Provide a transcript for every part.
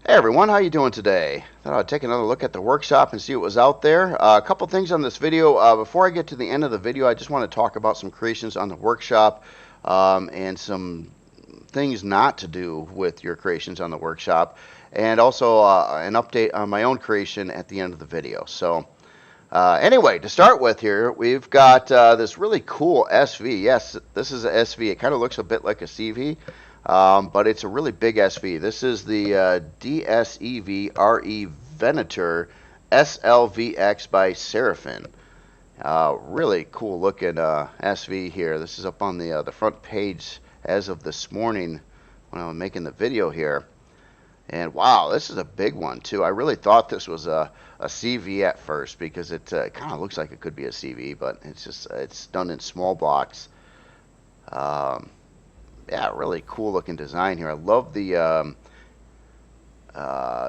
Hey everyone, how you doing today? Thought I'd take another look at the workshop and see what was out there. A couple things on this video. Before I get to the end of the video, I just want to talk about some creations on the workshop and some things not to do with your creations on the workshop, and also an update on my own creation at the end of the video. So anyway, to start with here, we've got this really cool SV. Yes, this is a SV. It kind of looks a bit like a CV. But it's a really big SV. This is the DSEV RE Venator SLVX by Sephrajin. Really cool looking SV here. This is up on the front page as of this morning when I was making the video here. And wow, this is a big one too. I really thought this was a CV at first because it kind of looks like it could be a CV, but it's done in small blocks. Yeah, really cool looking design here. I love the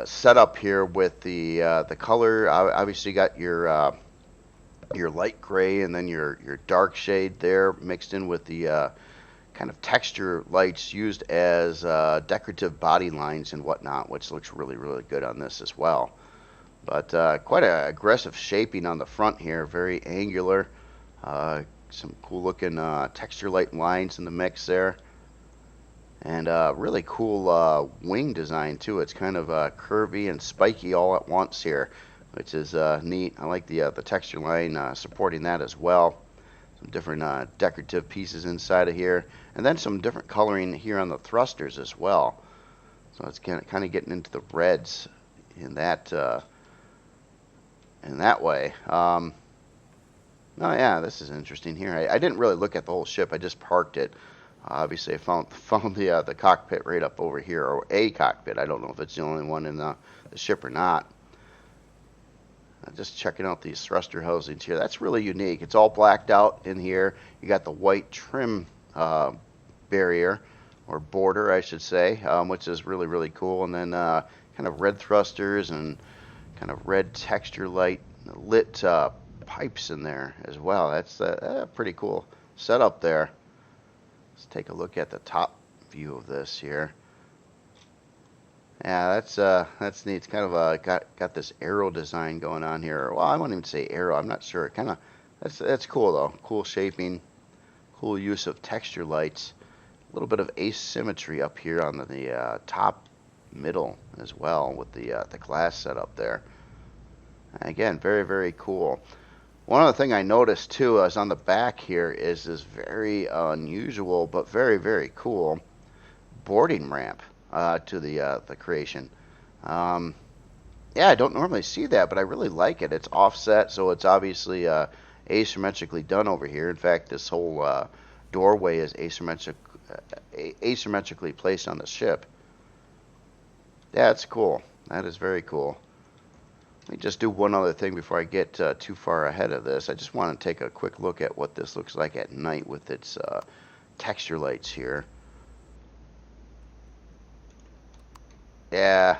setup here with the color. Obviously, you got your light gray and then your dark shade there mixed in with the kind of texture lights used as decorative body lines and whatnot, which looks really good on this as well. But quite an aggressive shaping on the front here, very angular. Some cool looking texture light lines in the mix there. And really cool wing design too. It's kind of curvy and spiky all at once here, which is neat. I like the texture line supporting that as well. Some different decorative pieces inside of here, and then some different coloring here on the thrusters as well. So it's kind of getting into the reds in that way. Oh yeah, this is interesting here. I didn't really look at the whole ship. I just parked it. Obviously, I found the cockpit right up over here, or a cockpit. I don't know if it's the only one in the ship or not. Just checking out these thruster housings here. That's really unique. It's all blacked out in here. You got the white trim barrier, or border, I should say, which is really cool. And then kind of red thrusters and kind of red texture lit pipes in there as well. That's pretty cool setup there. Let's take a look at the top view of this here. Yeah, that's neat. It's kind of got this arrow design going on here. Well, I won't even say arrow. I'm not sure. Kind of that's cool though. Cool shaping, cool use of texture lights. A little bit of asymmetry up here on the top middle as well with the glass setup there. Again, very cool. One other thing I noticed too is on the back here is this very unusual but very cool boarding ramp to the creation. Yeah, I don't normally see that, but I really like it. It's offset, so it's obviously asymmetrically done over here. In fact, this whole doorway is asymmetrically placed on the ship. Yeah, it's cool. That is very cool. Let me just do one other thing before I get too far ahead of this. I just want to take a quick look at what this looks like at night with its texture lights here. Yeah,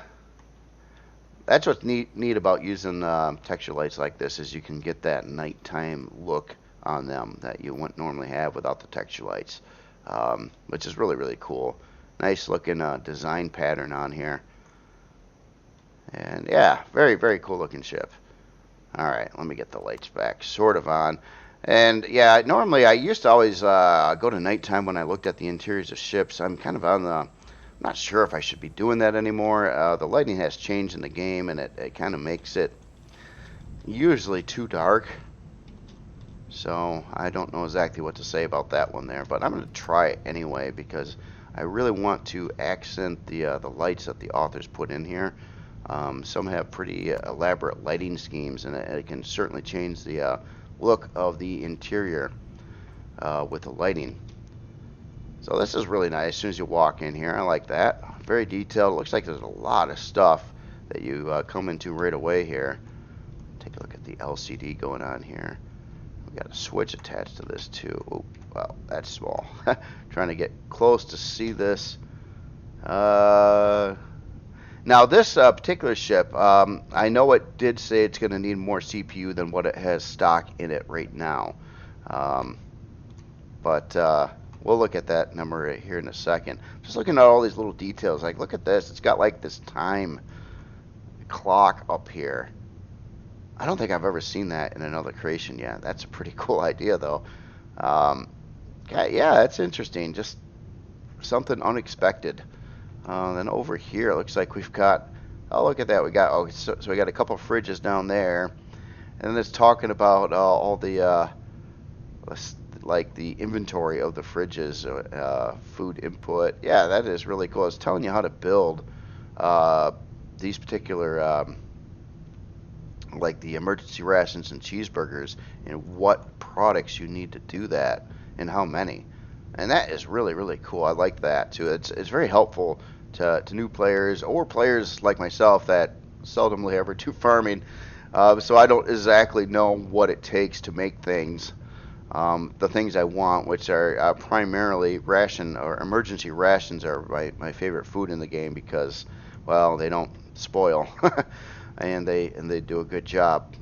that's what's neat about using texture lights like this, is you can get that nighttime look on them that you wouldn't normally have without the texture lights, which is really cool. Nice looking design pattern on here. And yeah, very cool looking ship. Alright, let me get the lights back sort of on. And yeah, normally I used to always go to nighttime when I looked at the interiors of ships. I'm kind of on the, not sure if I should be doing that anymore. The lighting has changed in the game, and it kind of makes it usually too dark. So I don't know exactly what to say about that one there, but I'm going to try it anyway because I really want to accent the lights that the authors put in here. Some have pretty elaborate lighting schemes, and it can certainly change the look of the interior with the lighting. So this is really nice as soon as you walk in here. I like that. Very detailed. Looks like there's a lot of stuff that you come into right away here. Take a look at the LCD going on here. We got a switch attached to this too. Oh, wow, that's small. Trying to get close to see this. Now this particular ship, I know it did say it's going to need more CPU than what it has stock in it right now. But We'll look at that number right here in a second. Just looking at all these little details. Like, look at this. It's got like this time clock up here. I don't think I've ever seen that in another creation yet. That's a pretty cool idea, though. Yeah, it's interesting. Just something unexpected. Then over here, it looks like we've got. Oh, look at that. We got. So we got a couple of fridges down there, and then it's talking about all the like the inventory of the fridges, food input. Yeah, that is really cool. It's telling you how to build these particular like the emergency rations and cheeseburgers, and what products you need to do that and how many. And that is really, really cool. I like that too. It's very helpful to new players or players like myself that seldomly ever do farming. So I don't exactly know what it takes to make things. The things I want, which are primarily ration or emergency rations, are my favorite food in the game because, well, they don't spoil, and they do a good job.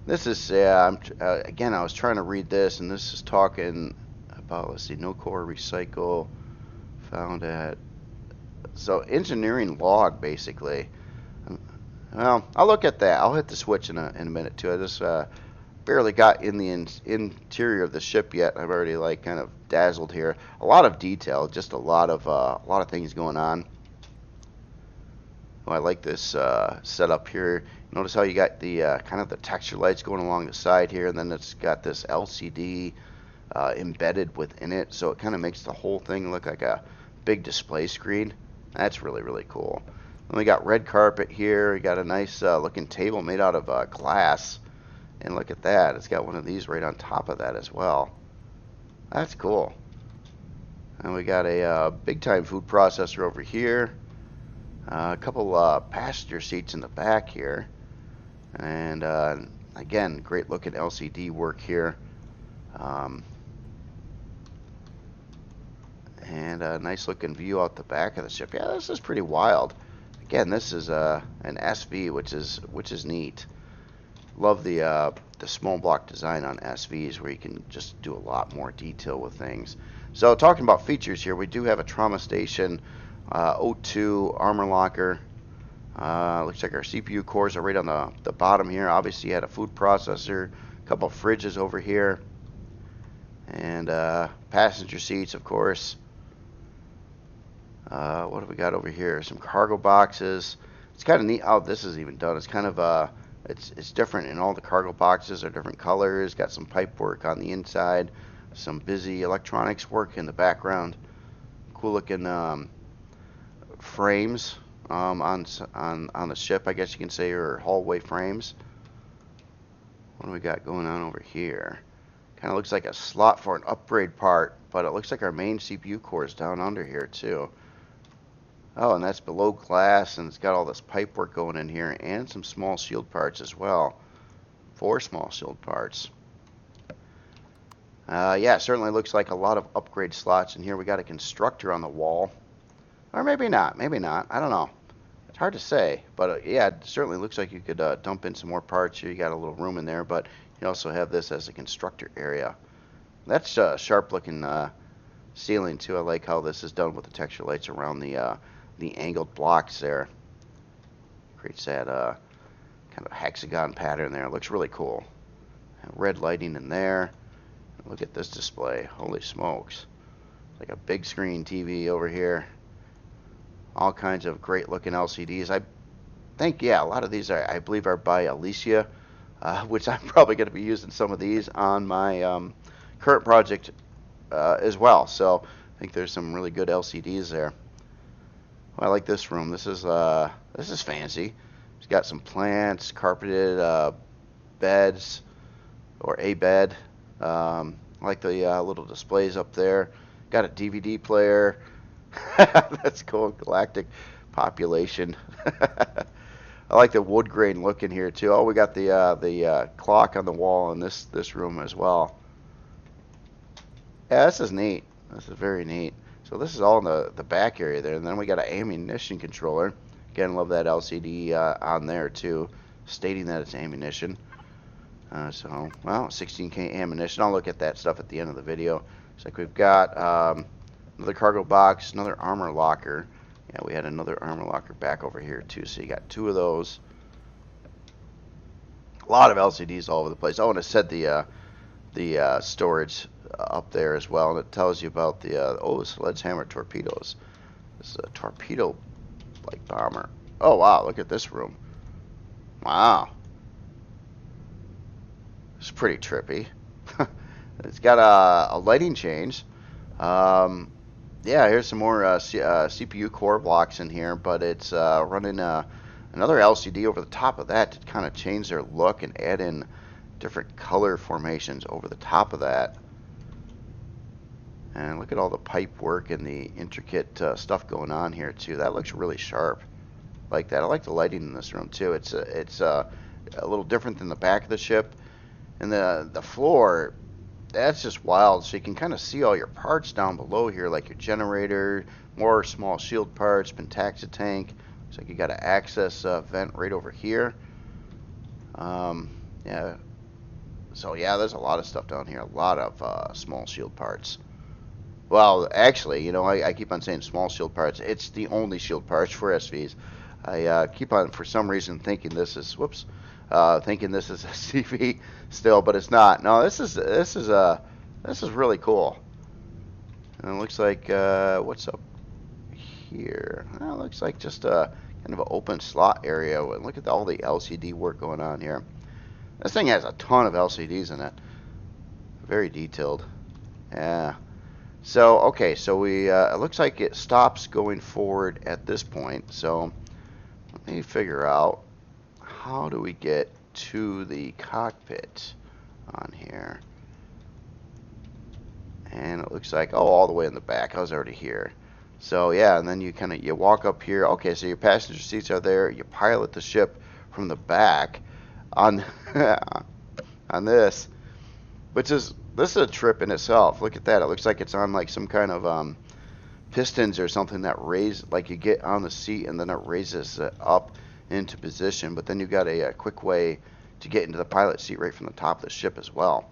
This is again, I was trying to read this, and this is talking about, let's see, no core recycle found at, so engineering log basically. Well, I'll look at that. I'll hit the switch in a minute too. I just barely got in the interior of the ship yet. I've already like kind of dazzled here. A lot of detail, just a lot of things going on. Oh, I like this setup here. Notice how you got the kind of the texture lights going along the side here, and then it's got this LCD embedded within it, so it kind of makes the whole thing look like a big display screen. That's really, really cool. Then we got red carpet here. We got a nice looking table made out of glass. And look at that. It's got one of these right on top of that as well. That's cool. And we got a big time food processor over here. A couple passenger seats in the back here. And again, great looking LCD work here. And a nice looking view out the back of the ship. Yeah, this is pretty wild. Again, this is an SV, which is neat. Love the small block design on SVs, where you can just do a lot more detail with things. So talking about features here, we do have a trauma station, O2 armor locker. Looks like our CPU cores are right on the bottom here. Obviously you had a food processor, a couple of fridges over here, and passenger seats, of course. What have we got over here? Some cargo boxes. It's kind of neat how this is even done. It's kind of it's different in all the cargo boxes are different colors. Got some pipe work on the inside, some busy electronics work in the background. Cool looking frames on the ship, I guess you can say, or hallway frames. What do we got going on over here? Kind of looks like a slot for an upgrade part, but it looks like our main CPU core is down under here too. Oh, and that's below glass, and it's got all this pipe work going in here, and some small shield parts as well. 4 small shield parts. Yeah, certainly looks like a lot of upgrade slots in here. We got a constructor on the wall. Or maybe not, maybe not. I don't know. It's hard to say, but yeah, it certainly looks like you could dump in some more parts here. You got a little room in there, but you also have this as a constructor area. That's sharp looking ceiling too. I like how this is done with the texture lights around the angled blocks there. Creates that kind of hexagon pattern there. It looks really cool. Red lighting in there. Look at this display. Holy smokes. It's like a big screen TV over here. All kinds of great looking LCDs. I think, yeah, a lot of these I believe are by Alicia, which I'm probably going to be using some of these on my current project as well. So I think there's some really good LCDs there. Well, I like this room. This is fancy. It's got some plants, carpeted beds, or a bed. I like the little displays up there. Got a DVD player. That's cool. Galactic population. I like the wood grain look in here too. Oh, we got the clock on the wall in this room as well. Yeah, this is neat. This is very neat. So this is all in the back area there, and then we got an ammunition controller. Again, love that LCD on there too, stating that it's ammunition. So, well, 16K ammunition. I'll look at that stuff at the end of the video. Looks like we've got another cargo box, another armor locker. Yeah, we had another armor locker back over here too, so you got two of those. A lot of LCDs all over the place. Oh, and it said the storage up there as well, and it tells you about the sledgehammer torpedoes. This is a torpedo like bomber. Oh wow, look at this room. Wow, it's pretty trippy. It's got a lighting change. Yeah, here's some more CPU core blocks in here, but it's running another LCD over the top of that to kind of change their look and add in different color formations over the top of that. And look at all the pipe work and the intricate stuff going on here too. That looks really sharp. Like that. I like the lighting in this room too. It's a little different than the back of the ship, and the floor. That's just wild. So you can kind of see all your parts down below here, like your generator, more small shield parts, pentaxa tank. Looks like you got an access vent right over here. Yeah. So yeah, there's a lot of stuff down here. A lot of small shield parts. Well, actually, you know, I keep on saying small shield parts. It's the only shield parts for SVs. I keep on, for some reason, thinking this is thinking this is a CV still, but it's not. No, this is really cool. And it looks like what's up here? Well, it looks like just a kind of an open slot area. Look at all the LCD work going on here. This thing has a ton of LCDs in it. Very detailed. Yeah. So okay, so we it looks like it stops going forward at this point. So let me figure out, how do we get to the cockpit on here? And it looks like, oh, all the way in the back. I was already here. So yeah, and then you walk up here. Okay, so your passenger seats are there. You pilot the ship from the back on on this, which is a trip in itself. Look at that. It looks like it's on like some kind of pistons or something that raise, like you get on the seat and then it raises it up into position. But then you got a quick way to get into the pilot seat right from the top of the ship as well.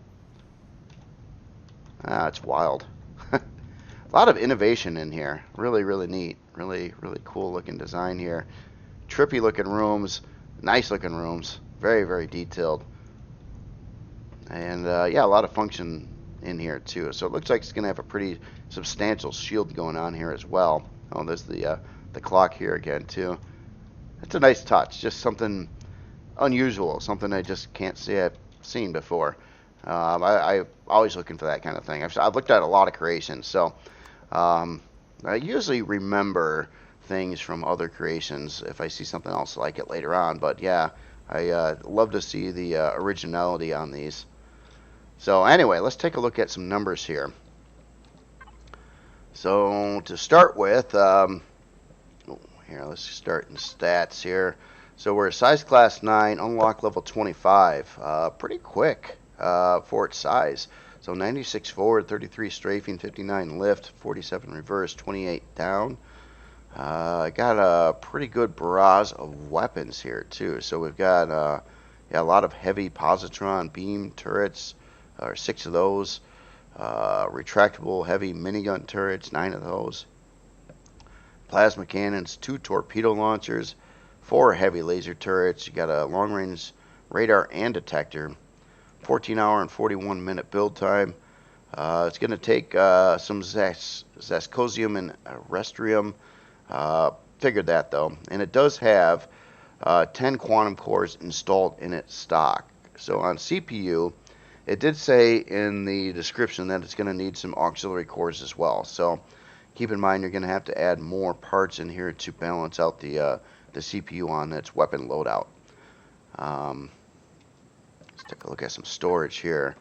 It's wild. A lot of innovation in here. Really, really neat. Really, really cool looking design here. Trippy looking rooms. Nice looking rooms. Very, very detailed. And yeah, a lot of function in here too. So it looks like it's going to have a pretty substantial shield going on here as well. Oh, there's the clock here again too. It's a nice touch. Just something unusual. Something I just can't say I've seen before. I'm always looking for that kind of thing. I've looked at a lot of creations, so I usually remember things from other creations if I see something else like it later on. But yeah, I love to see the originality on these. So anyway, let's take a look at some numbers here. So to start with, here, let's start in stats here. So we're size class 9, unlock level 25. Pretty quick for its size. So 96 forward, 33 strafing, 59 lift, 47 reverse, 28 down. I got a pretty good barrage of weapons here too. So we've got yeah, a lot of heavy positron beam turrets, 6 of those. Retractable heavy minigun turrets, 9 of those. Plasma cannons, 2 torpedo launchers, 4 heavy laser turrets. You got a long range radar and detector. 14-hour and 41-minute build time. It's going to take some Zascosium and Restrium. Figured that though. And it does have 10 quantum cores installed in its stock. So on CPU, it did say in the description that it's going to need some auxiliary cores as well. So keep in mind you're going to have to add more parts in here to balance out the CPU on its weapon loadout. Let's take a look at some storage here.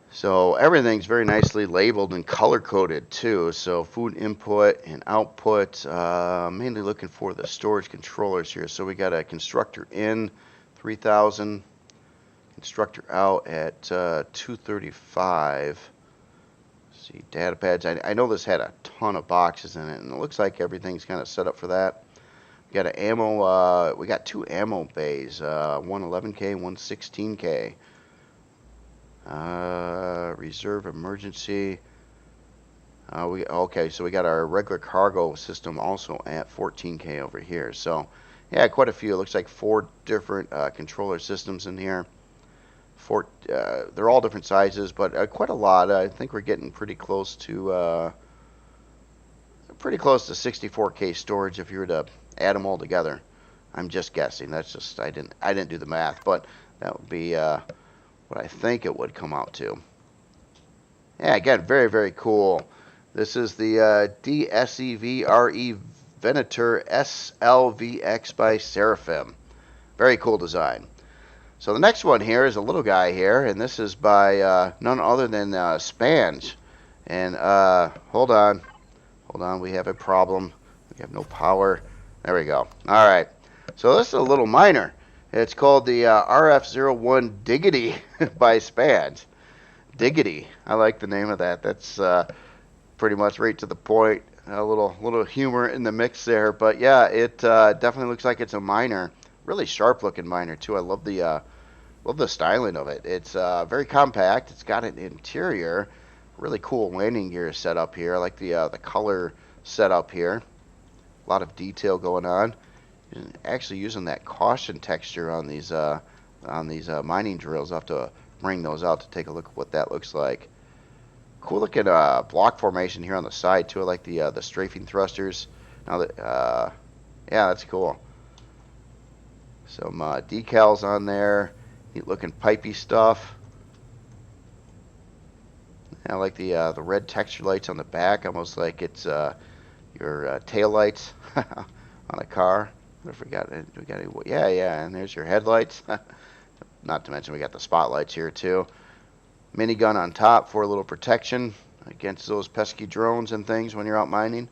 So everything's very nicely labeled and color coded too. So food input and output, mainly looking for the storage controllers here. So we got a constructor in 3000, constructor out at 235. Let's see, data pads. I know this had a ton of boxes in it, and it looks like everything's kind of set up for that. We got an ammo. We got 2 ammo bays, one 11K, one 16K. Reserve emergency. Okay, so we got our regular cargo system also at 14K over here. So yeah, quite a few. It looks like 4 different controller systems in here. They're all different sizes, but quite a lot. I think we're getting pretty close to 64K storage if you were to add them all together. I'm just guessing. That's just I didn't do the math, but that would be what I think it would come out to. Yeah, again, very, very cool. This is the DSEV RE Venator SLVX by Seraphim. Very cool design. So the next one here is a little guy here, and this is by none other than Spange. And hold on, we have a problem. We have no power. There we go. All right. So this is a little miner. It's called the RF01 Diggity by Spange. Diggity. I like the name of that. That's pretty much right to the point. A little humor in the mix there, but yeah, it definitely looks like it's a miner. Really sharp looking miner too. I love the styling of it. It's very compact. It's got an interior, really cool landing gear set up here. I like the color set up here. A lot of detail going on. Actually using that caution texture on these mining drills. I'll have to bring those out to take a look at what that looks like. Cool looking block formation here on the side too. I like the strafing thrusters. Now that yeah, that's cool. Some decals on there. Neat looking pipey stuff. I like the red texture lights on the back, almost like it's your tail lights on a car. I forgot. We got yeah, and there's your headlights. Not to mention we got the spotlights here too. Minigun on top for a little protection against those pesky drones and things when you're out mining.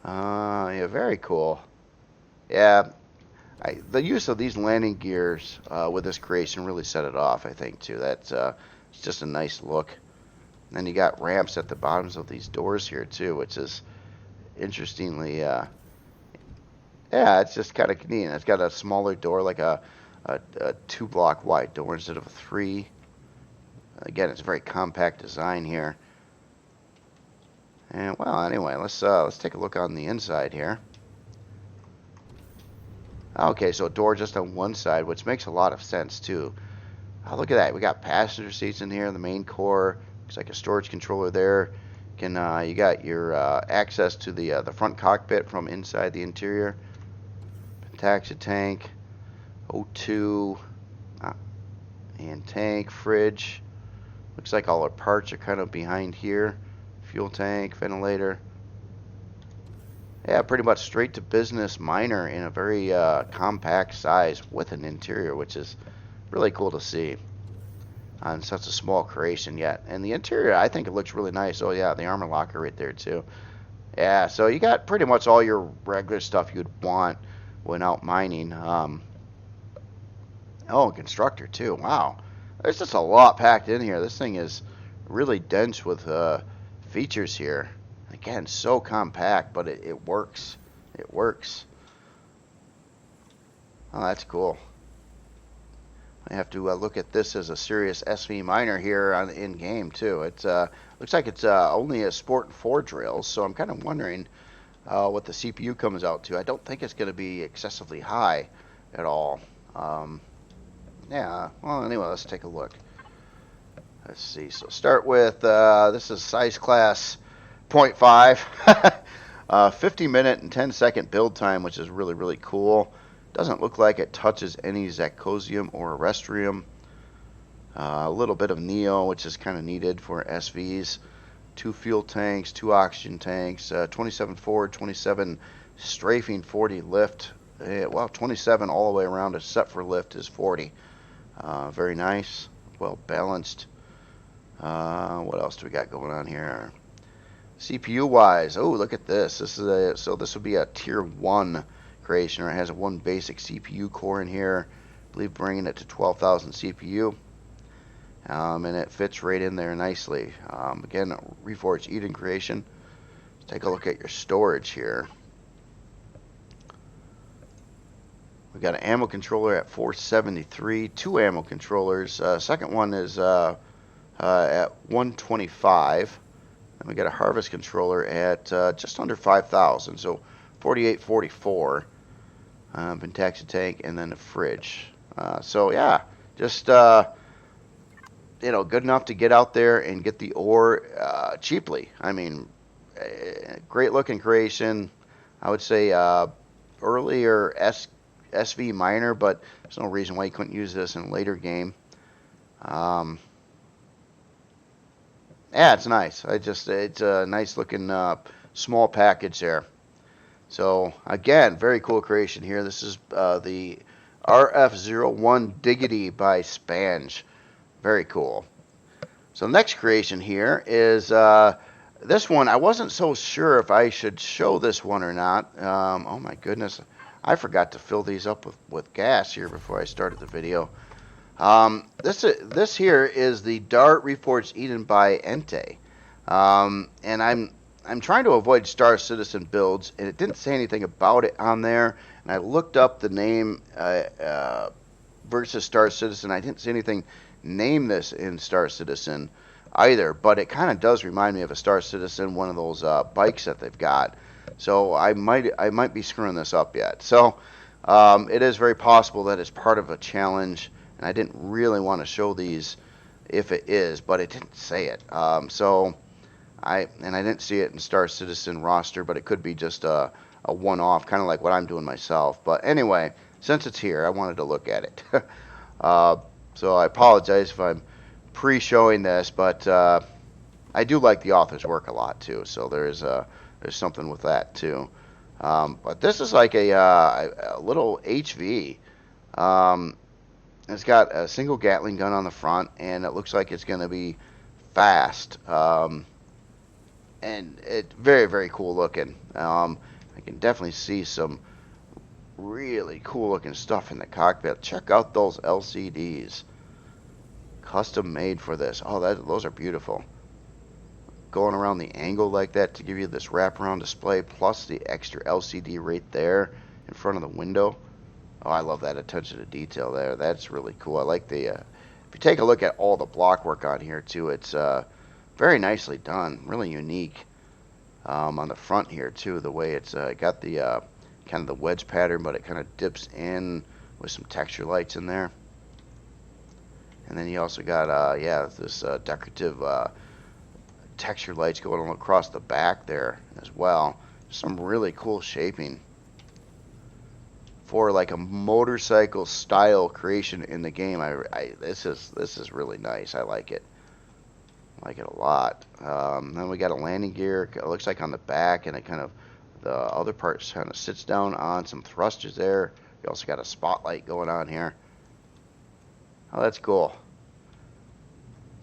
Yeah, very cool. Yeah, the use of these landing gears with this creation really set it off, I think, too. That's it's just a nice look. And then you got ramps at the bottoms of these doors here, too, which is interestingly, yeah, it's just kind of neat. It's got a smaller door, like a 2-block wide door instead of a 3. Again, it's a very compact design here. And well, anyway, let's take a look on the inside here. Okay, so a door just on one side, which makes a lot of sense too. Oh, look at that. We got passenger seats in here, the main core. Looks like a storage controller there. You got your access to the front cockpit from inside the interior. Taxi tank, O2, and tank, fridge. Looks like all our parts are kind of behind here. Fuel tank, ventilator. Yeah, pretty much straight to business miner in a very compact size with an interior, which is really cool to see on such a small creation yet. And the interior, I think it looks really nice. Oh yeah, the armor locker right there too. Yeah, so you got pretty much all your regular stuff you'd want when out mining. Oh, constructor too. Wow, there's just a lot packed in here. This thing is really dense with features here. Again, so compact, but it works. It works. Oh, that's cool. I have to look at this as a serious SV miner here in game too. It looks like it's only a Sport 4 drills, so I'm kind of wondering what the CPU comes out to. I don't think it's going to be excessively high at all. Yeah. Well, anyway, let's take a look. Let's see. So start with this is size class 0.5. 50-minute and 10-second build time, which is really, really cool. Doesn't look like it touches any Zecosium or Arestrium. A little bit of Neo, which is kind of needed for SVs. 2 fuel tanks, 2 oxygen tanks, 27 forward, 27 strafing, 40 lift. Well, 27 all the way around except for lift is 40. Very nice, well balanced. What else do we got going on here? CPU wise, oh, look at this. This will be a tier 1 creation, or it has one basic CPU core in here. I believe bringing it to 12,000 CPU. And it fits right in there nicely. Again, Reforged Eden creation. Let's take a look at your storage here. We got an ammo controller at 473, two ammo controllers. Second one is at 125. And we got a harvest controller at just under 5,000, so 4844. Pentaxi tank, and then a fridge. So yeah, just good enough to get out there and get the ore cheaply. I mean, great looking creation. I would say earlier SV minor, but there's no reason why you couldn't use this in a later game. Yeah, it's nice. It's a nice looking small package there. So again, very cool creation here. This is the RF01 Diggity by Spange. Very cool. So next creation here is this one. I wasn't so sure if I should show this one or not. Oh my goodness. I forgot to fill these up with gas here before I started the video. This here is the Dart Reforged Eden by Entei. And I'm trying to avoid Star Citizen builds, and it didn't say anything about it on there. And I looked up the name versus Star Citizen. I didn't see anything name this in Star Citizen either, but it kind of does remind me of a Star Citizen, one of those bikes that they've got. So I might be screwing this up yet. So it is very possible that it's part of a challenge, and I didn't really want to show these if it is, but it didn't say it. So I didn't see it in Star Citizen roster, but it could be just a one-off, kind of like what I'm doing myself. But anyway, since it's here, I wanted to look at it. So I apologize if I'm pre-showing this, but I do like the author's work a lot too. So there's something with that too. But this is like a little HV. It's got a single Gatling gun on the front, and it looks like it's going to be fast. And it's very, very cool looking. I can definitely see some really cool looking stuff in the cockpit. Check out those LCDs. Custom made for this. Oh, those are beautiful. Going around the angle like that to give you this wraparound display, plus the extra LCD right there in front of the window. Oh, I love that attention to detail there. That's really cool. I like the, if you take a look at all the block work on here too, it's very nicely done. Really unique. On the front here too, the way it's got the kind of the wedge pattern, but it kind of dips in with some texture lights in there. And then you also got this decorative texture lights going across the back there as well. Some really cool shaping for like a motorcycle style creation in the game. This is really nice. I like it. I like it a lot. Then we got a landing gear. It looks like on the back, and it kind of the other part kind of sits down on some thrusters there. You also got a spotlight going on here. Oh, that's cool.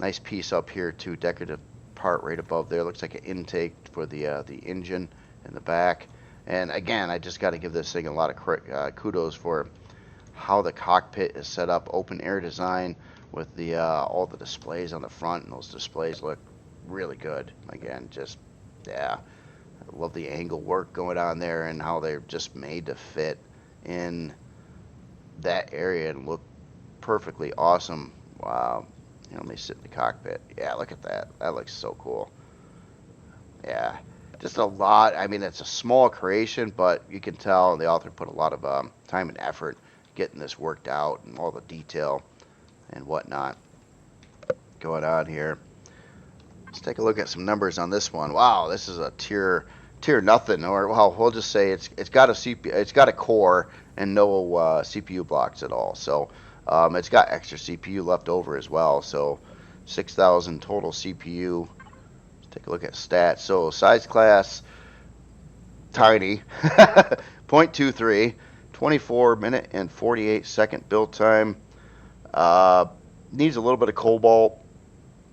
Nice piece up here too. Decorative part right above there. Looks like an intake for the engine in the back. And again, I just got to give this thing a lot of kudos for how the cockpit is set up. Open air design with the all the displays on the front, and those displays look really good. Again, just yeah, I love the angle work going on there and how they're just made to fit in that area and look perfectly awesome. Wow. Let me sit in the cockpit. Yeah, look at that. That looks so cool. Yeah, just a lot. I mean, it's a small creation, but you can tell the author put a lot of time and effort getting this worked out and all the detail and whatnot going on here. Let's take a look at some numbers on this one. Wow, this is a tier nothing, or well, we'll just say it's got a CPU, it's got a core and no CPU blocks at all. So it's got extra CPU left over as well. So 6,000 total CPU. Let's take a look at stats. So size class tiny, 0.23, 24 minute and 48 second build time. Needs a little bit of cobalt,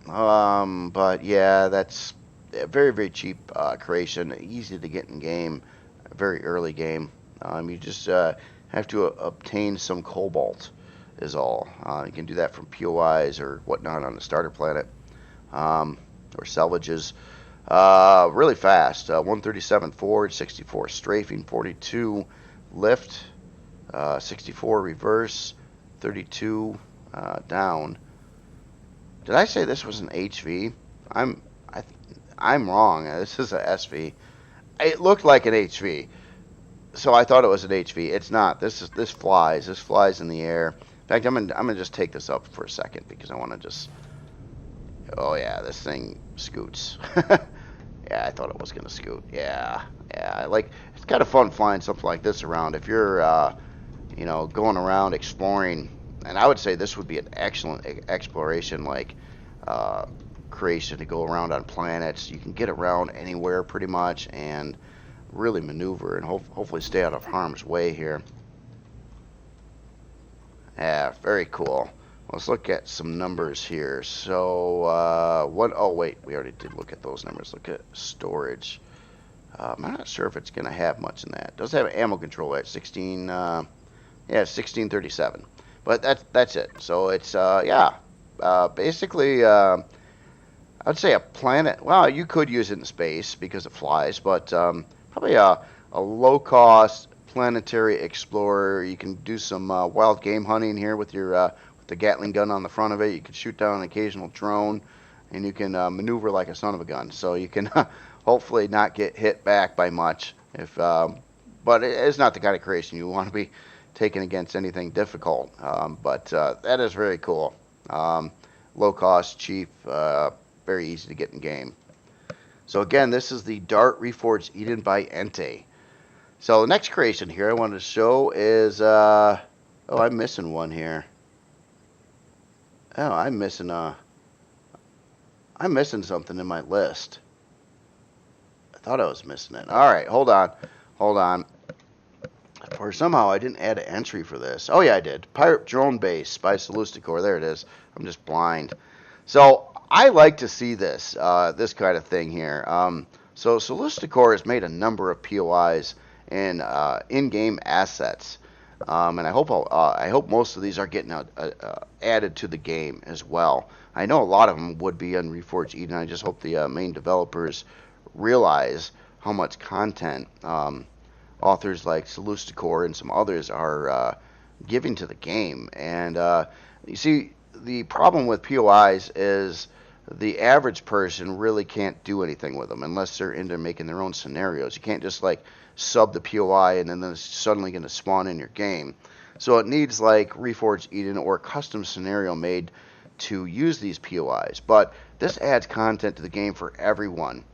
but yeah, that's a very, very cheap creation, easy to get in game, very early game. You just have to obtain some cobalt is all. You can do that from POIs or whatnot on the starter planet, or salvages. Really fast, 137 forward, 64 strafing, 42 lift, 64 reverse, 32 down. Did I say this was an HV? I'm I, I'm wrong. This is a SV. It looked like an HV, so I thought it was an HV. It's not. This flies. This flies in the air. In fact, I'm gonna just take this up for a second because I want to just. Oh yeah, this thing scoots. Yeah, I thought it was gonna scoot. Yeah, yeah. Like it's kind of fun flying something like this around. If you're, going around exploring, and I would say this would be an excellent exploration creation to go around on planets. You can get around anywhere pretty much and really maneuver and hopefully stay out of harm's way here. Yeah, very cool. Let's look at some numbers here. So, oh wait, we already did look at those numbers. Look at storage. I'm not sure if it's going to have much in that. It does have ammo control at 16, 1637. But that's it. So it's, basically, I'd say a planet. Well, you could use it in space because it flies, but probably a low-cost planetary explorer. You can do some wild game hunting here with your with the Gatling gun on the front of it. You can shoot down an occasional drone, and you can maneuver like a son of a gun. So you can hopefully not get hit back by much. But it's not the kind of creation you want to be taking against anything difficult. But that is very cool. Low cost, cheap, very easy to get in game. So again, this is the Dart Reforged Eden by Entei. So the next creation here I wanted to show is, oh, I'm missing one here. Oh, I'm missing something in my list. I thought I was missing it. All right, hold on. For somehow I didn't add an entry for this. Oh yeah, I did. Pirate Drone Base by Celesticor. There it is. I'm just blind. So I like to see this this kind of thing here. So Celesticor has made a number of POIs and in-game assets, and I hope most of these are getting added to the game as well. I know a lot of them would be on Reforged Eden. I just hope the main developers realize how much content authors like Celesticor and some others are giving to the game. And you see, the problem with POIs is the average person really can't do anything with them unless they're into making their own scenarios. You can't just like sub the POI and then it's suddenly going to spawn in your game. So it needs like Reforged Eden or a custom scenario made to use these POIs. But this adds content to the game for everyone.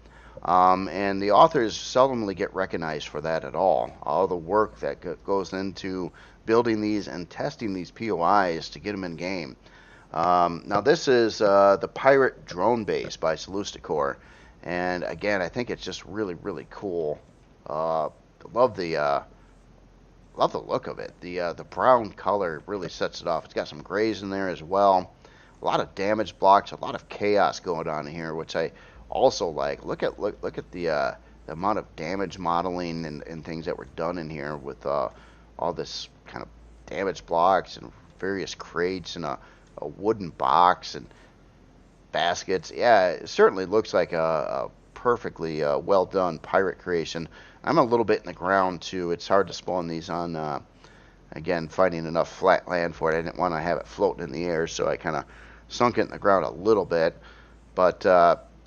And the authors seldomly get recognized for that at all. All the work that goes into building these and testing these POIs to get them in game. Now this is the Pirate Drone Base by Celesticor, and again I think it's just really cool. Love the look of it. The brown color really sets it off. It's got some grays in there as well. A lot of damage blocks, a lot of chaos going on in here, which I also like. Look at the amount of damage modeling and things that were done in here with all this kind of damage blocks and various crates and a wooden box and baskets. Yeah, it certainly looks like a perfectly well done pirate creation. I'm a little bit in the ground too. It's hard to spawn these on, again, finding enough flat land for it. I didn't want to have it floating in the air, so I kind of sunk it in the ground a little bit. But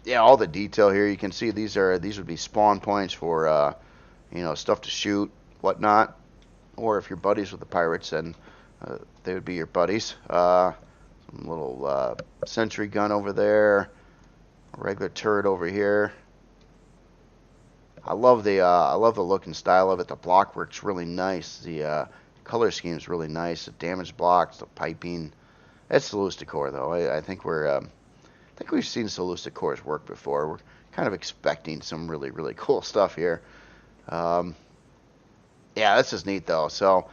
yeah, all the detail here, you can see these would be spawn points for stuff to shoot, whatnot. Or if you're buddies with the pirates, then they would be your buddies. Some little sentry gun over there, a regular turret over here. I love the look and style of it. The block work's really nice. The color scheme's really nice. The damage blocks, the piping. It's Celesticor though. I think we've seen Celesticor's work before. We're kind of expecting some really cool stuff here. Yeah, this is neat though. So,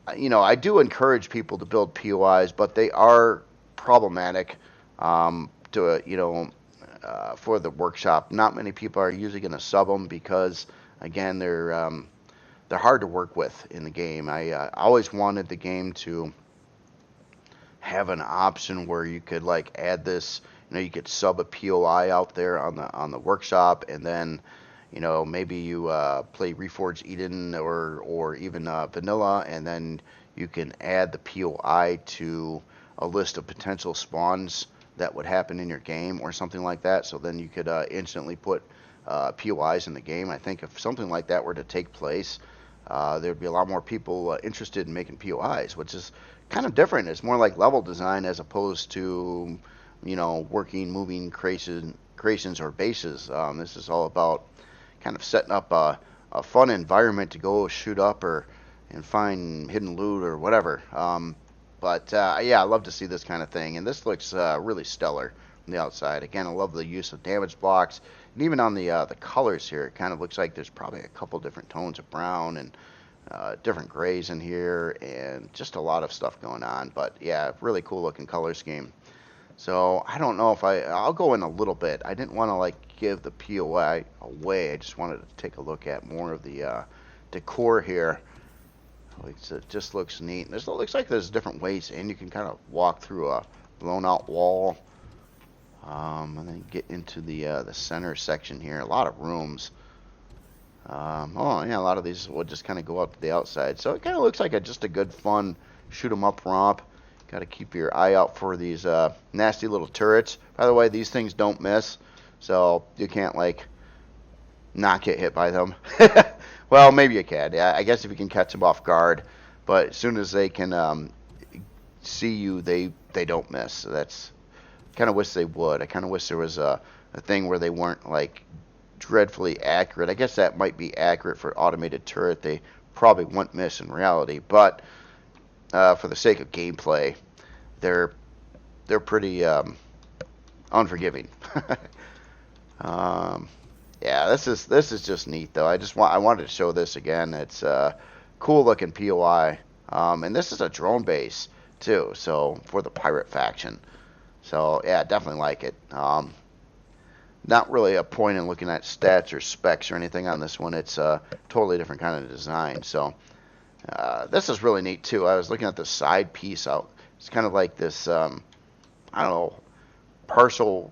I do encourage people to build POIs, but they are problematic for the workshop. Not many people are usually going to sub them because, again, they're hard to work with in the game. I always wanted the game to have an option where you could add this. You could sub a POI out there on the workshop, and then You know, maybe you play Reforged Eden or even Vanilla, and then you can add the POI to a list of potential spawns that would happen in your game or something like that. So then you could instantly put POIs in the game. I think if something like that were to take place, there'd be a lot more people interested in making POIs, which is kind of different. It's more like level design as opposed to, you know, working, moving creations or bases. This is all about kind of setting up a fun environment to go shoot up and find hidden loot or whatever. But yeah, I love to see this kind of thing, and this looks really stellar from the outside. Again, I love the use of damage blocks, and even on the colors here, it kind of looks like there's probably a couple different tones of brown and different grays in here, and just a lot of stuff going on. But yeah, really cool looking color scheme. So I don't know if I'll go in a little bit. I didn't want to like give the POI away. I just wanted to take a look at more of the decor here. It just looks neat. It looks like there's different ways in. You can kind of walk through a blown out wall, and then get into the center section here. A lot of rooms. Oh yeah, a lot of these would just kind of go out to the outside. So it kind of looks like just a good fun shoot 'em up romp. Got to keep your eye out for these nasty little turrets. By the way, these things don't miss, so you can't like not get hit by them. Well, maybe you can. Yeah, I guess if you can catch them off guard, but as soon as they can see you, they don't miss. So that's kind of wish they would. I kind of wish there was a thing where they weren't like dreadfully accurate. I guess that might be accurate for automated turret. They probably wouldn't miss in reality, but for the sake of gameplay, they're pretty unforgiving. Yeah, this is just neat though. I wanted to show this again. It's a cool looking POI, and this is a drone base too. So for the pirate faction, so yeah, definitely like it. Not really a point in looking at stats or specs or anything on this one. It's a totally different kind of design. So this is really neat too. I was looking at the side piece out. It's kind of like this, I don't know, partial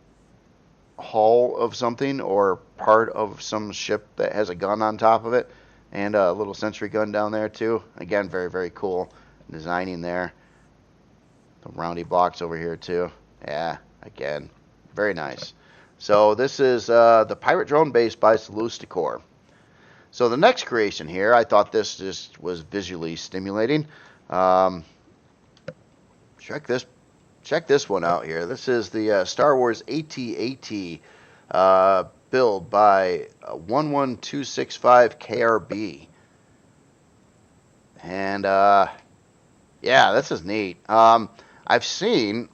hull of something or part of some ship that has a gun on top of it, and a little sentry gun down there too. Again, very, very cool designing there. The roundy blocks over here too. Yeah, again, very nice. So this is the pirate drone base by Celesticor. So the next creation here, I thought this just was visually stimulating. Check this one out here. This is the Star Wars AT-AT build by 11265 KRB. And yeah, this is neat. I've seen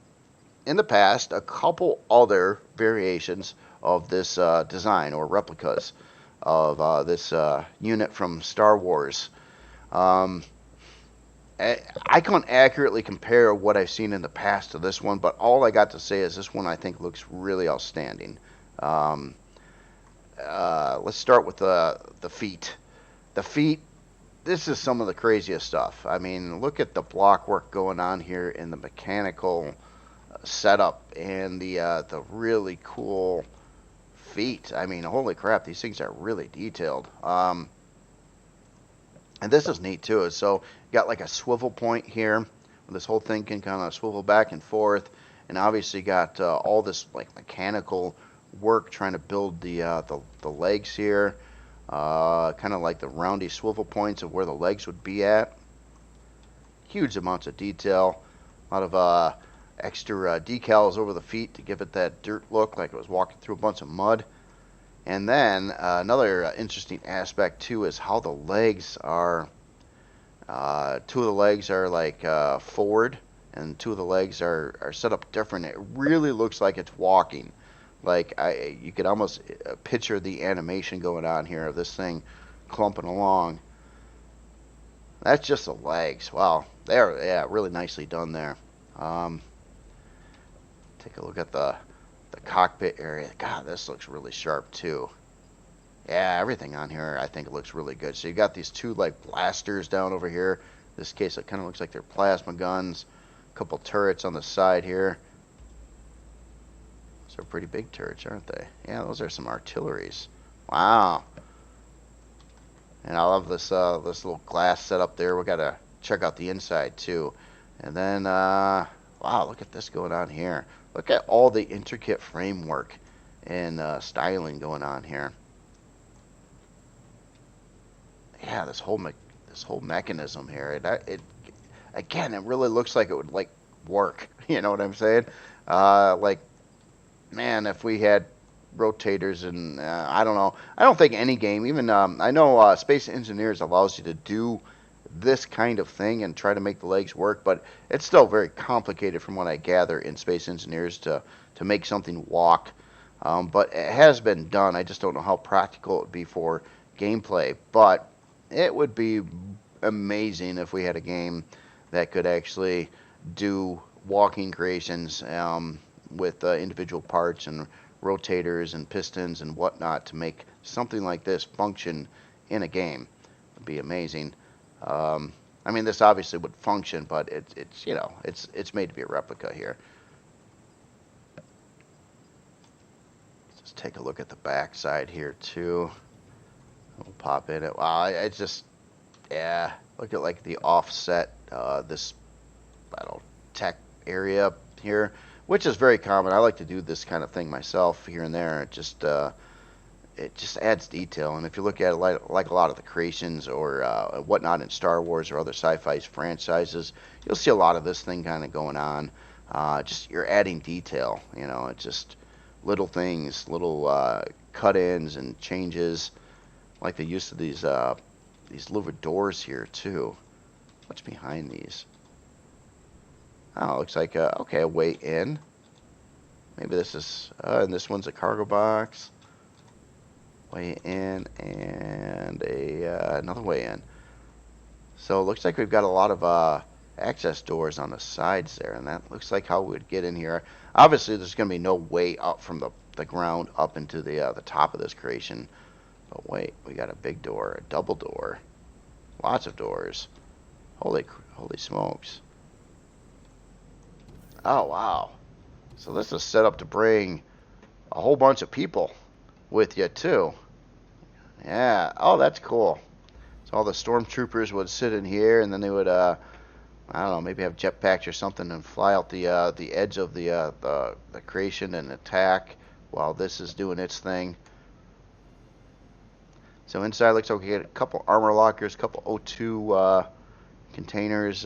in the past a couple other variations of this design or replicas of this unit from Star Wars. I can't accurately compare what I've seen in the past to this one, but all I got to say is this one I think looks really outstanding. Let's start with the feet. The feet, this is some of the craziest stuff. I mean, look at the block work going on here in the mechanical setup and the really cool feet. I mean, holy crap, these things are really detailed. And this is neat too. So you got like a swivel point here. This whole thing can kind of swivel back and forth, and obviously got all this like mechanical work trying to build the legs here. Kind of like the roundy swivel points of where the legs would be at. Huge amounts of detail. A lot of extra decals over the feet to give it that dirt look, like it was walking through a bunch of mud. And then another interesting aspect too is how the legs are. Two of the legs are like forward, and two of the legs are set up different. It really looks like it's walking. Like you could almost picture the animation going on here of this thing clumping along. That's just the legs. Wow, they're really nicely done there. Take a look at the cockpit area. God, this looks really sharp too. Yeah, everything on here I think looks really good. So you got these two like blasters down over here. In this case, it kind of looks like they're plasma guns. A couple turrets on the side here. Those are pretty big turrets, aren't they? Yeah, those are some artilleries. Wow. And I love this this little glass setup there. We gotta check out the inside too. And then wow, look at this going on here. Look at all the intricate framework and styling going on here. Yeah, this whole mechanism here. It again, it really looks like it would like work. You know what I'm saying? Like, man, if we had rotators and I don't know. I don't think any game, even I know Space Engineers allows you to do this kind of thing and try to make the legs work, but it's still very complicated from what I gather in Space Engineers to make something walk. But it has been done. I just don't know how practical it would be for gameplay. But it would be amazing if we had a game that could actually do walking creations with individual parts and rotators and pistons and whatnot to make something like this function in a game. It would be amazing. I mean, this obviously would function, but it's you know it's made to be a replica here. Let's just take a look at the back side here too. We'll pop in it. Wow, it's just yeah. Look at like the offset this I don't know, tech area here, which is very common. I like to do this kind of thing myself here and there. It just adds detail. And if you look at it like a lot of the creations or whatnot in Star Wars or other sci-fi franchises, you'll see a lot of this thing kind of going on. Just you're adding detail. You know, it's just little things, little cut-ins and changes, like the use of these louvered doors here too. What's behind these? Oh, looks like okay, a way in. Maybe this is and this one's a cargo box. Way in and another way in. So it looks like we've got a lot of access doors on the sides there, and that looks like how we would get in here. Obviously, there's going to be no way up from the ground up into the top of this creation. But wait, we got a big door, a double door, lots of doors. Holy smokes! Oh wow! So this is set up to bring a whole bunch of people with you too. Yeah. Oh, that's cool. So all the stormtroopers would sit in here, and then they would, I don't know, maybe have jetpacks or something, and fly out the edge of the creation and attack while this is doing its thing. So inside looks like we get a couple armor lockers, a couple O2 containers,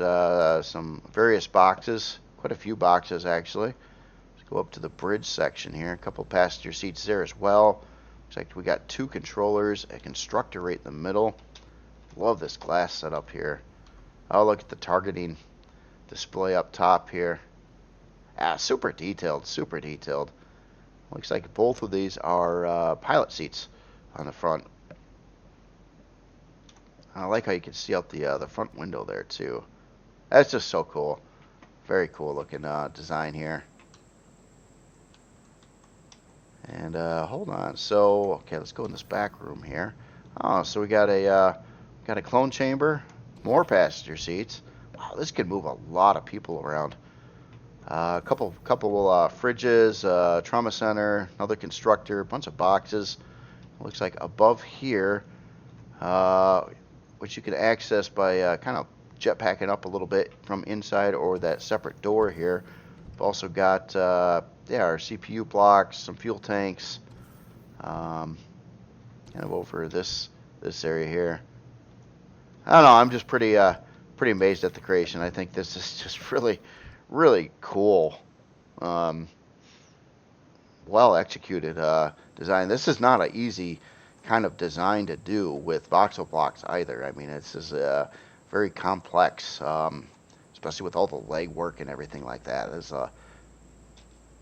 some various boxes, quite a few boxes actually. Let's go up to the bridge section here. A couple passenger seats there as well. Looks like we got two controllers, a constructor right in the middle. Love this glass setup here. Oh, look at the targeting display up top here. Ah, super detailed, super detailed. Looks like both of these are pilot seats on the front. I like how you can see out the front window there too. That's just so cool. Very cool looking design here. And hold on. So okay, let's go in this back room here. Oh, so we got a clone chamber, more passenger seats. Wow, this could move a lot of people around. A couple fridges, trauma center, another constructor, a bunch of boxes. Looks like above here, which you can access by kind of jetpacking up a little bit from inside or that separate door here. We've also got yeah, our CPU blocks, some fuel tanks, kind of over this area here. I don't know. I'm just pretty amazed at the creation. I think this is just really cool. Well executed design. This is not an easy kind of design to do with voxel blocks either. I mean, this is very complex, especially with all the leg work and everything like that. It's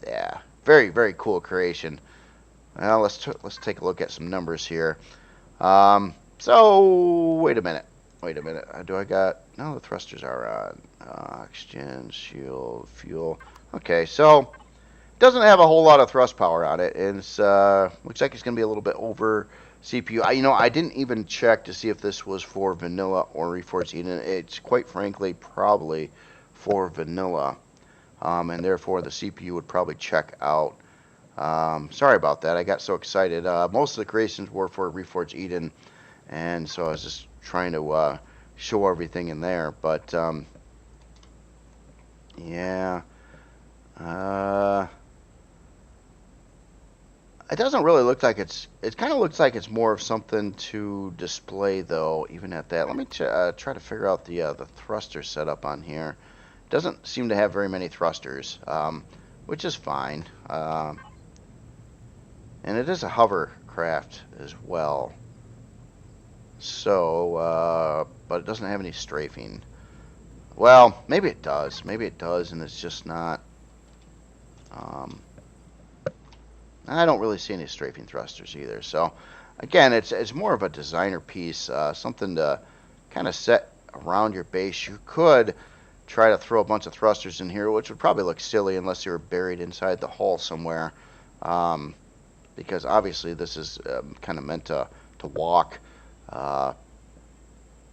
yeah, very cool creation. Well, let's take a look at some numbers here. So wait a minute. Do I got? No, the thrusters are on. Oxygen, shield, fuel. Okay, so doesn't have a whole lot of thrust power on it, and it's looks like it's going to be a little bit over CPU. I didn't even check to see if this was for vanilla or reforged, and it's quite frankly probably for vanilla, and therefore the CPU would probably check out. Sorry about that. I got so excited. Most of the creations were for Reforged Eden, and so I was just trying to show everything in there. But yeah, it doesn't really look like it's. It kind of looks like it's more of something to display, though. Even at that, let me try to figure out the thruster setup on here. It doesn't seem to have very many thrusters, which is fine. And it is a hovercraft as well. So, but it doesn't have any strafing. Well, maybe it does. Maybe it does, and it's just not. I don't really see any strafing thrusters either. So, again, it's more of a designer piece, something to kind of set around your base. You could try to throw a bunch of thrusters in here, which would probably look silly unless they were buried inside the hull somewhere. Because obviously this is kind of meant to walk. But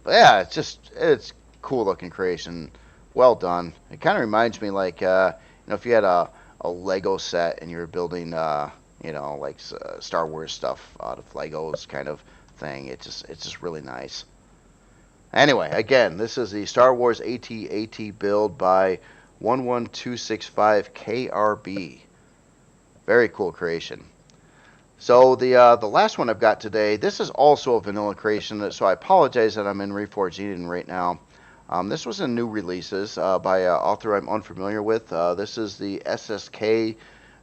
yeah, it's cool looking creation, well done. It kind of reminds me like if you had a Lego set and you were building like Star Wars stuff out of Legos kind of thing. It's just really nice. Anyway, again, this is the Star Wars AT-AT build by 11265 KRB. Very cool creation. So the last one I've got today, this is also a vanilla creation, so I apologize that I'm in Reforged Eden right now. This was in new releases by an author I'm unfamiliar with. This is the SSK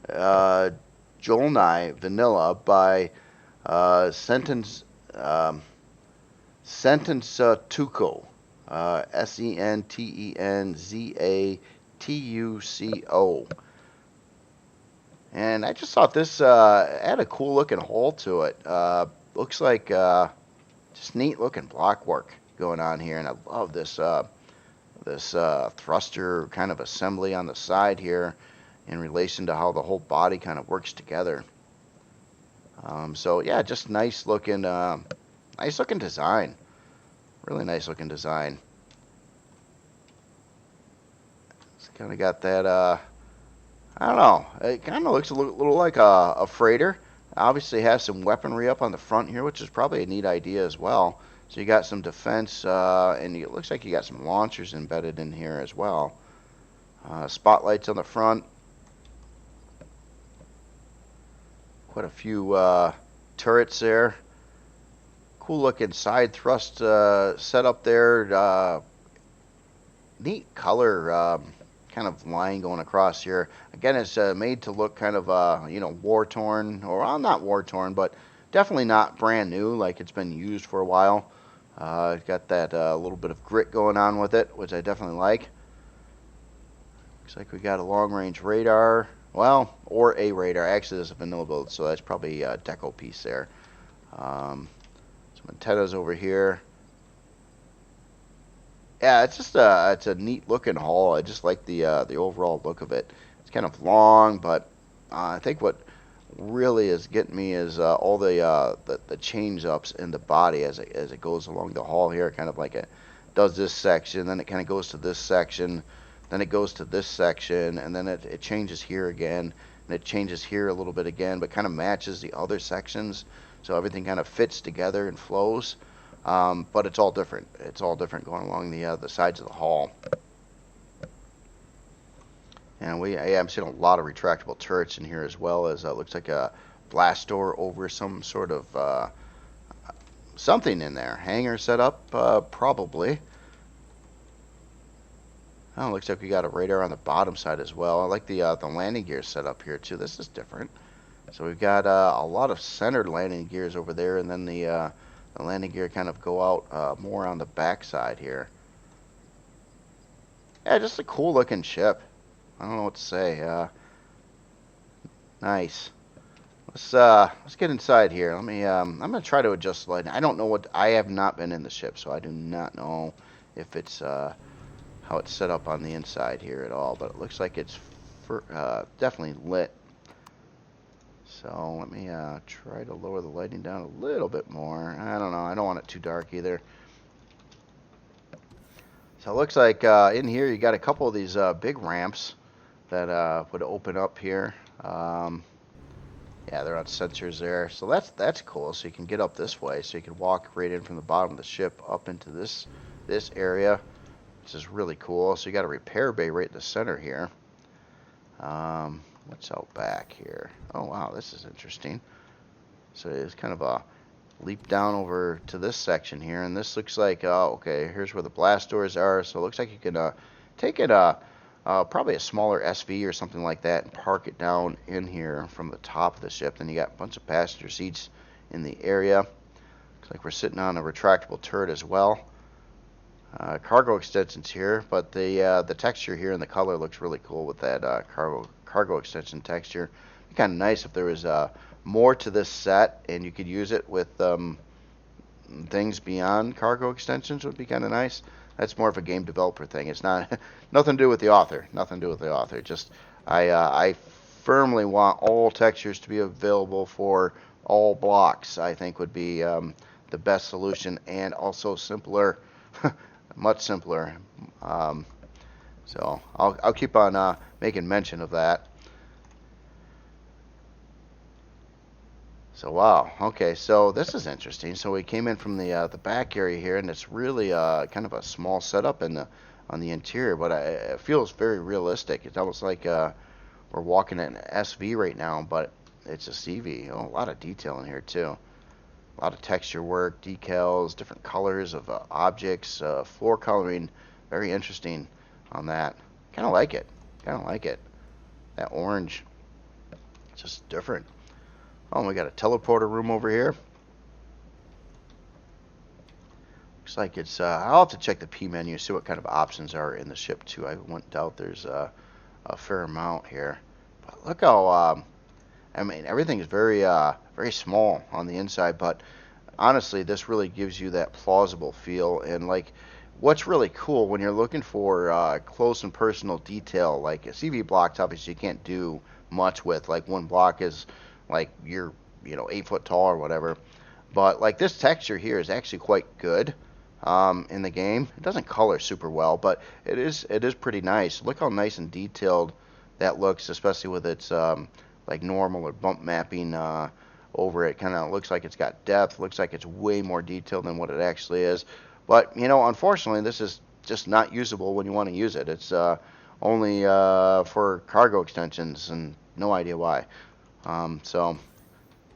Jolnai Vanilla by Sentence Tuco, Sentenzatuco. And I just thought this had a cool looking hull to it. Looks like just neat looking block work going on here, and I love this thruster kind of assembly on the side here in relation to how the whole body kind of works together. So yeah, just nice looking design. Really nice looking design. It's kind of got that. I don't know. It kind of looks a little like a freighter. Obviously has some weaponry up on the front here, which is probably a neat idea as well. So you got some defense, and it looks like you got some launchers embedded in here as well. Spotlights on the front. Quite a few turrets there. Cool looking side thrust setup there. Neat color. Kind of line going across here. Again, it's made to look kind of war torn, or well, not war torn, but definitely not brand new, like it's been used for a while. It's got that little bit of grit going on with it, which I definitely like. Looks like we got a long range radar, well, or a radar. Actually, there's a vanilla build, so that's probably a deco piece there. Some antennas over here. Yeah, it's just it's a neat looking hull. I just like the overall look of it. It's kind of long, but I think what really is getting me is all the change ups in the body as it goes along the hull here. Kind of like it does this section, then it kind of goes to this section, then it goes to this section, and then it changes here again, and it changes here a little bit again, but kind of matches the other sections, so everything kind of fits together and flows. But it's all different. It's all different going along the sides of the hull. And I'm seeing a lot of retractable turrets in here, as well as looks like a blast door over some sort of something in there. Hangar set up, probably. Oh, looks like we got a radar on the bottom side as well. I like the landing gear set up here too. This is different. So we've got a lot of centered landing gears over there, and then the landing gear kind of go out more on the back side here. Yeah, just a cool looking ship. I don't know what to say. Nice. Let's get inside here. Let me. I'm gonna try to adjust the lighting. I don't know what. I have not been in the ship, so I do not know if it's how it's set up on the inside here at all. But it looks like it's definitely lit. So let me try to lower the lighting down a little bit more. I don't know. I don't want it too dark either. So it looks like in here you got a couple of these big ramps that would open up here. Yeah, they're on sensors there. So that's cool. So you can get up this way. So you can walk right in from the bottom of the ship up into this area, which is really cool. So you got a repair bay right in the center here. What's out back here? Oh wow, this is interesting. So it's kind of a leap down over to this section here, and this looks like, oh, okay, here's where the blast doors are. So it looks like you can take it probably a smaller SV or something like that and park it down in here from the top of the ship. Then you got a bunch of passenger seats in the area. Looks like we're sitting on a retractable turret as well. Cargo extensions here, but the texture here and the color looks really cool with that cargo extension texture. It'd be kind of nice if there was more to this set and you could use it with things beyond cargo extensions. Would be kind of nice. That's more of a game developer thing. It's not nothing to do with the author. Nothing to do with the author. Just I firmly want all textures to be available for all blocks. I think would be the best solution, and also simpler. Much simpler. So I'll keep on making mention of that. So wow, okay, so this is interesting. So we came in from the back area here, and it's really kind of a small setup on the interior, but it feels very realistic. It's almost like we're walking in an SV right now, but it's a CV. Oh, a lot of detail in here too. A lot of texture work, decals, different colors of objects, floor coloring. Very interesting on that. Kind of like it. Kind of like it. That orange, just different. Oh, we got a teleporter room over here. Looks like it's, I'll have to check the P menu, see what kind of options are in the ship too. I wouldn't doubt there's a fair amount here. But look how, I mean, everything is very, very small on the inside, but honestly, this really gives you that plausible feel. And like, what's really cool when you're looking for close and personal detail, like a CV block, obviously you can't do much with. Like one block is like you're 8 foot tall or whatever, but like this texture here is actually quite good in the game. It doesn't color super well, but it is pretty nice. Look how nice and detailed that looks, especially with its like normal or bump mapping over it. Kind of looks like it's got depth, looks like it's way more detailed than what it actually is. But unfortunately, this is just not usable when you want to use it. It's only for cargo extensions, and no idea why. So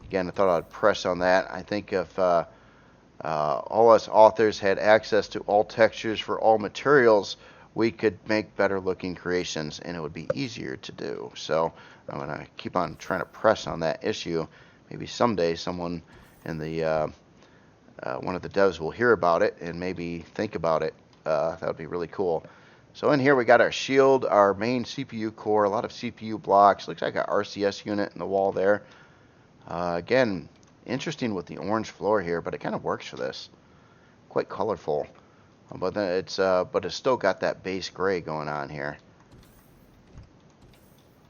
again, I thought I'd press on that. I think if all us authors had access to all textures for all materials, we could make better looking creations, and it would be easier to do. So I'm going to keep on trying to press on that issue. Maybe someday someone in the one of the devs will hear about it and maybe think about it. That would be really cool. So in here we got our shield, our main CPU core, a lot of CPU blocks. Looks like an RCS unit in the wall there. Again, interesting with the orange floor here, but it kind of works for this. Quite colorful, but then it's still got that base gray going on here.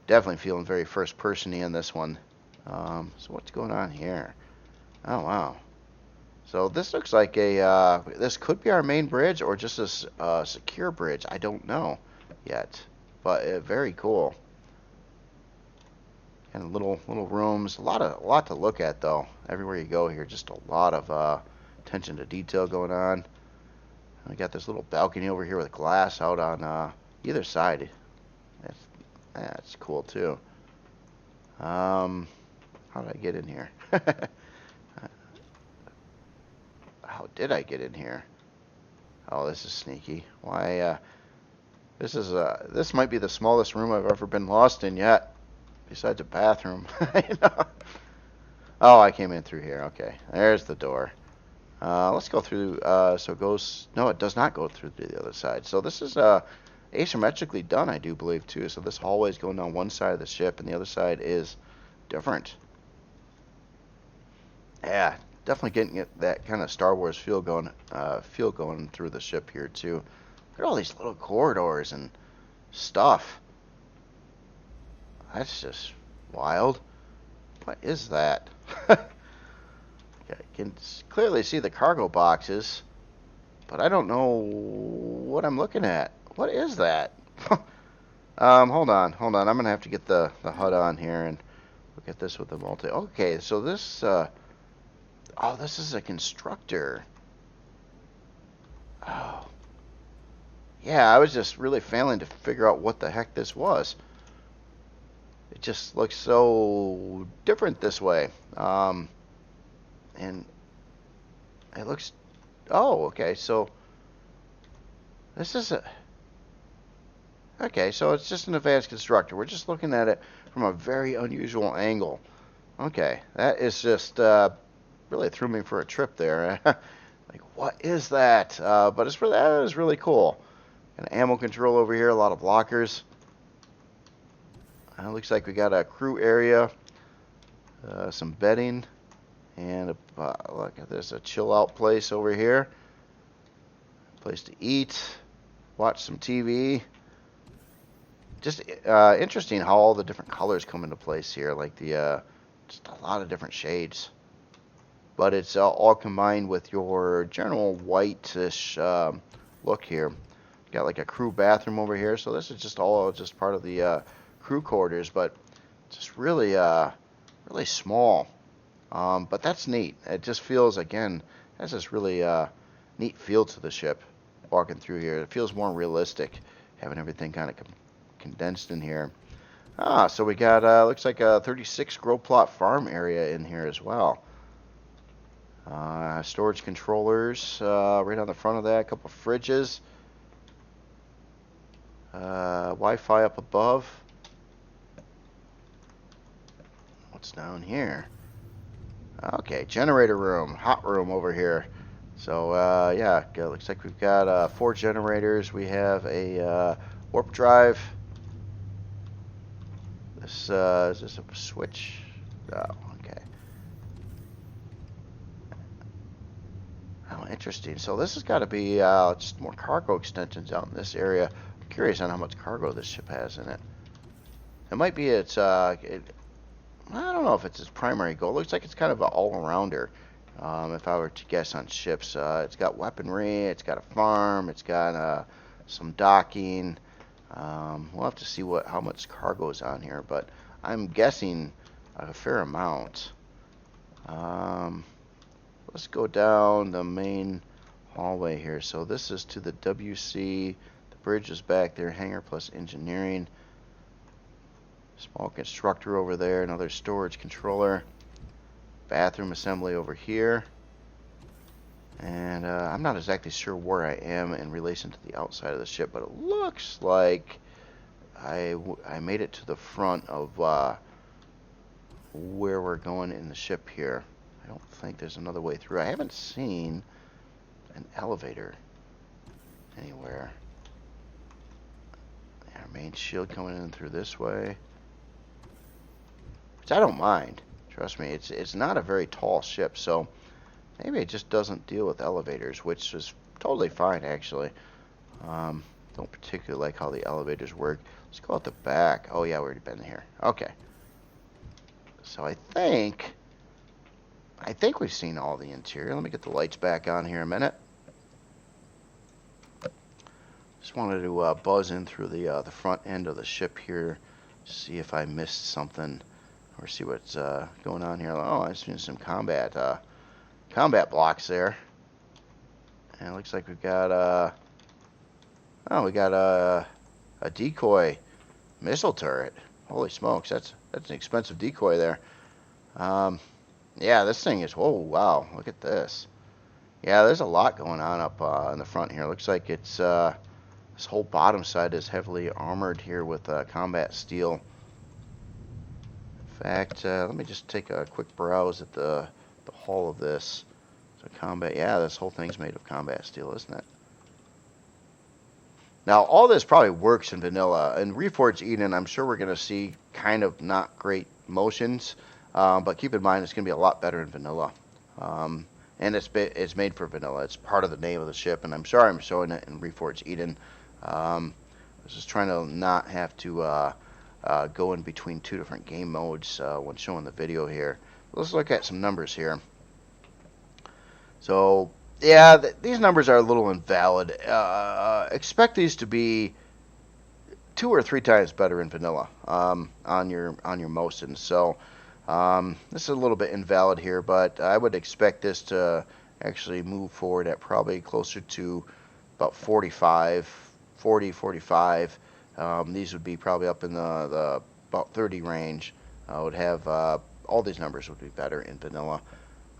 Definitely feeling very first person-y in this one. So what's going on here? Oh wow. So this looks like this could be our main bridge or just a secure bridge. I don't know yet, but very cool. And little rooms, a lot to look at though. Everywhere you go here, just a lot of attention to detail going on. We got this little balcony over here with glass out on either side. That's cool too. How did I get in here? How did I get in here? Oh, this is sneaky. Why? This might be the smallest room I've ever been lost in yet, besides a bathroom. Oh, I came in through here. Okay, there's the door. Let's go through. So it goes. No, it does not go through to the other side. So this is asymmetrically done, I do believe too. So this hallway is going down one side of the ship, and the other side is different. Yeah, definitely getting that kind of Star Wars feel going through the ship here too. Look at all these little corridors and stuff. That's just wild. What is that? I can clearly see the cargo boxes, but I don't know what I'm looking at. What is that? Hold on. I'm gonna have to get the HUD on here and look look at this with the multi. Okay, so this, oh, this is a constructor. Oh. Yeah, I was just really failing to figure out what the heck this was. It just looks so different this way. And it looks, oh, okay, so this is a, okay, so it's just an advanced constructor. We're just looking at it from a very unusual angle. Okay, that is just really threw me for a trip there. Like, what is that? But it's really, that is really cool. An ammo control over here, a lot of lockers. Looks like we got a crew area, some bedding, and look at this, a chill out place over here. Place to eat, watch some TV. Just interesting how all the different colors come into place here, like the just a lot of different shades. But it's all combined with your general whitish look here. Got like a crew bathroom over here, so this is just all just part of the crew quarters, but just really really small. But that's neat. It just feels, again, has this really neat feel to the ship walking through here. It feels more realistic, having everything kind of condensed in here. So we got looks like a 36 grow plot farm area in here as well. Storage controllers right on the front of that. A couple of fridges. Wi-Fi up above. What's down here? Okay, generator room, hot room over here. So yeah, looks like we've got 4 generators. We have a warp drive. This is this a switch? Oh, okay. Oh, interesting. So this has got to be just more cargo extensions out in this area. I'm curious on how much cargo this ship has in it. It might be its I don't know if it's its primary goal. It looks like it's kind of an all-arounder. If I were to guess on ships, it's got weaponry, it's got a farm, it's got some docking. We'll have to see how much cargo is on here, but I'm guessing a fair amount. Let's go down the main hallway here. So this is to the WC. The bridge is back there. Hangar plus engineering. Small constructor over there. Another storage controller. Bathroom assembly over here. And I'm not exactly sure where I am in relation to the outside of the ship, but it looks like I made it to the front of where we're going in the ship here. I don't think there's another way through. I haven't seen an elevator anywhere. Our main shield coming in through this way, which I don't mind. Trust me, it's not a very tall ship, so maybe it just doesn't deal with elevators, which is totally fine, actually. Don't particularly like how the elevators work. Let's go out the back. Oh, yeah, we've already been here. Okay. So I think we've seen all the interior. Let me get the lights back on here a minute. Just wanted to buzz in through the front end of the ship here, see if I missed something, or see what's going on here. Oh, I've seen some combat blocks there. And it looks like we've got a decoy missile turret. Holy smokes, that's an expensive decoy there. Yeah, this thing is, oh wow, look at this. Yeah, there's a lot going on up in the front here. Looks like it's this whole bottom side is heavily armored here with combat steel. In fact, let me just take a quick browse at the hull of this. So combat, yeah, this whole thing's made of combat steel, isn't it? Now, all this probably works in vanilla. In Reforged Eden, I'm sure we're going to see kind of not great motions, but keep in mind it's going to be a lot better in vanilla. And it's made for vanilla. It's part of the name of the ship, and I'm sorry I'm showing it in Reforged Eden. I was just trying to not have to go in between 2 different game modes when showing the video here. Let's look at some numbers here. So, yeah, these numbers are a little invalid. Expect these to be 2 or 3 times better in vanilla on your Mosins. So This is a little bit invalid here, but I would expect this to actually move forward at probably closer to about 45, 40, 45. These would be probably up in the about 30 range. Would have all these numbers would be better in vanilla.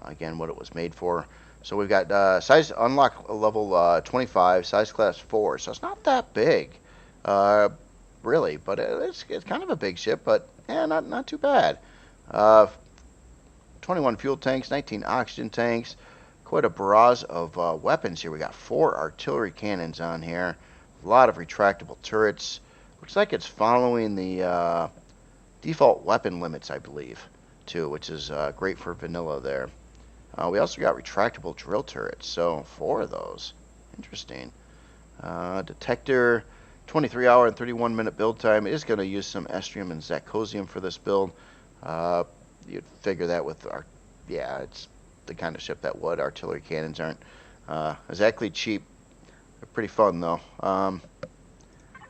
Again, what it was made for. So we've got size unlock level 25, size class 4. So it's not that big, really, but it's kind of a big ship, but yeah, not too bad. 21 fuel tanks, 19 oxygen tanks, quite a barrage of weapons here. We got 4 artillery cannons on here, a lot of retractable turrets. Looks like it's following the default weapon limits, I believe, too, which is great for vanilla there. We also got retractable drill turrets, so 4 of those. Interesting. Detector, 23-hour and 31-minute build time. It is going to use some estrium and zirconium for this build. You'd figure that with yeah, it's the kind of ship that would. Artillery cannons aren't exactly cheap. They're pretty fun though.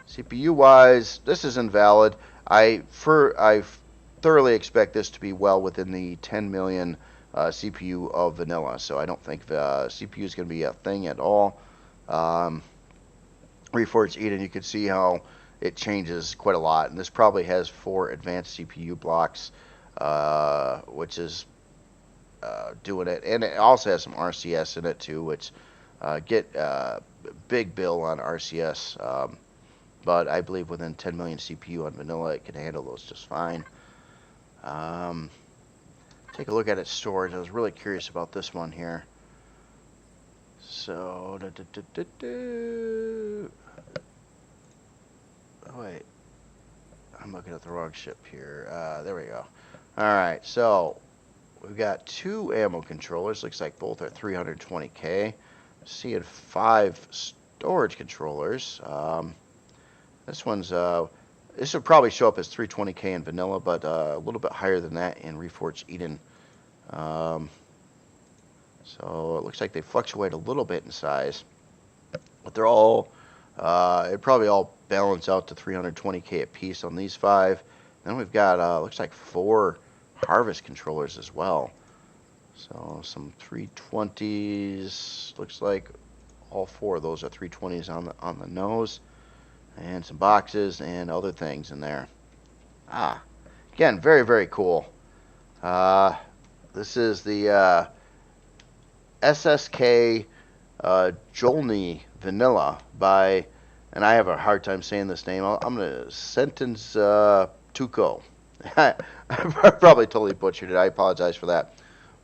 CPU wise, this is invalid. I thoroughly expect this to be well within the 10 million CPU of vanilla, so I don't think CPU is going to be a thing at all. Reforged Eden, you can see how it changes quite a lot, and this probably has 4 advanced CPU blocks, which is doing it, and it also has some RCS in it too, which get big bill on RCS, but I believe within 10 million CPU on vanilla it can handle those just fine. Take a look at its storage. I was really curious about this one here. So, oh wait, I'm looking at the wrong ship here. There we go. Alright, so we've got 2 ammo controllers. Looks like both are 320K. Seeing 5 storage controllers. This one's this would probably show up as 320K in vanilla, but a little bit higher than that in Reforged Eden. So it looks like they fluctuate a little bit in size, but they're all it'd probably all balance out to 320K a piece on these 5. Then we've got looks like 4 harvest controllers as well. So some 320s. Looks like all 4 of those are 320s on the nose, and some boxes and other things in there. Again, very, very cool. This is the SSK Jolny Vanilla by, and I have a hard time saying this name. I'm going to sentence Tuco. I probably totally butchered it. I apologize for that.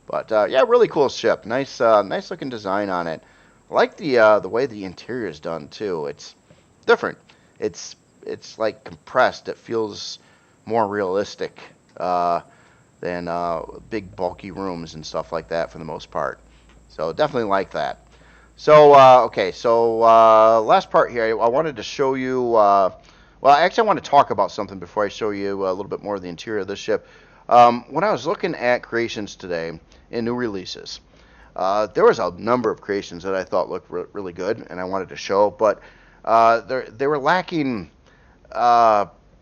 But yeah, really cool ship. Nice looking design on it. I like the way the interior is done too. It's different. It's like compressed. It feels more realistic than big bulky rooms and stuff like that for the most part. So definitely like that. So okay, so last part here, I wanted to show you. Well, actually, I want to talk about something before I show you a little bit more of the interior of this ship. When I was looking at creations today in new releases, there was a number of creations that I thought looked really good, and I wanted to show, but they were lacking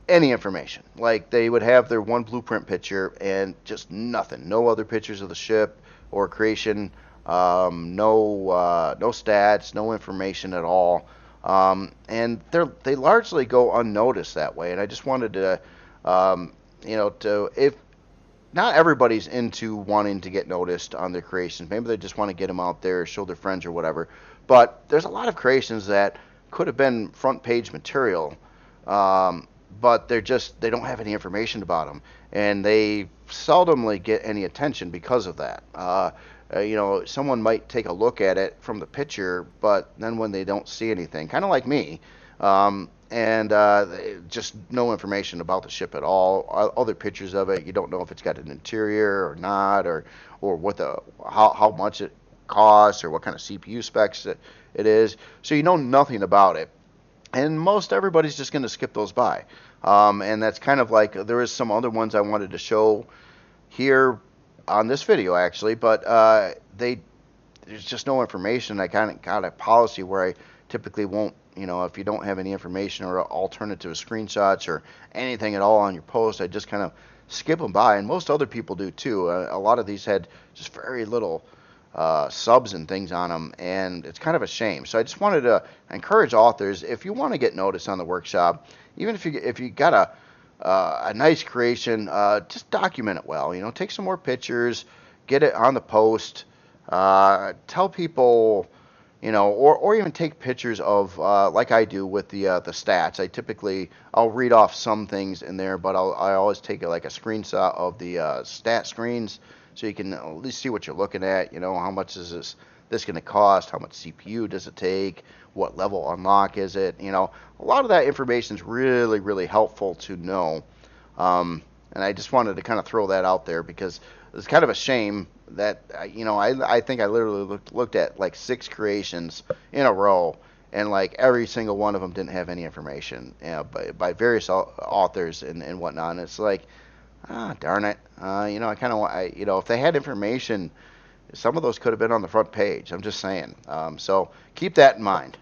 any information. Like, they would have their one blueprint picture and just nothing, no other pictures of the ship or creation, no stats, no information at all, and they largely go unnoticed that way. And I just wanted to, if not everybody's into wanting to get noticed on their creations, maybe they just want to get them out there, show their friends or whatever. But there's a lot of creations that could have been front page material, but they don't have any information about them, and they seldomly get any attention because of that. Someone might take a look at it from the picture, but then when they don't see anything, kind of like me, and just no information about the ship at all. Other pictures of it, you don't know if it's got an interior or not, or what how much it costs, or what kind of CPU specs it is. So you know nothing about it, and most everybody's just going to skip those by. And that's kind of like, there is some other ones I wanted to show here on this video actually, but there's just no information. I kind of got a policy where I typically won't, if you don't have any information or alternative screenshots or anything at all on your post, I just kind of skip them by, and most other people do too. A lot of these had just very little subs and things on them, and it's kind of a shame. So I just wanted to encourage authors, if you want to get noticed on the workshop, even if you got a nice creation, just document it well. You know, take some more pictures, get it on the post, tell people, you know, or even take pictures of, like I do with the stats. I'll read off some things in there, but I always take like a screenshot of the stat screens, so you can at least see what you're looking at. You know, how much is this going to cost? How much CPU does it take? What level unlock is it? You know, a lot of that information is really, really helpful to know. And I just wanted to kind of throw that out there, because it's kind of a shame that, you know, I think I literally looked at like 6 creations in a row, and like every single one of them didn't have any information, you know, by various authors and whatnot. And it's like, darn it. You know, I kind of want, you know, if they had information, some of those could have been on the front page. I'm just saying. So keep that in mind.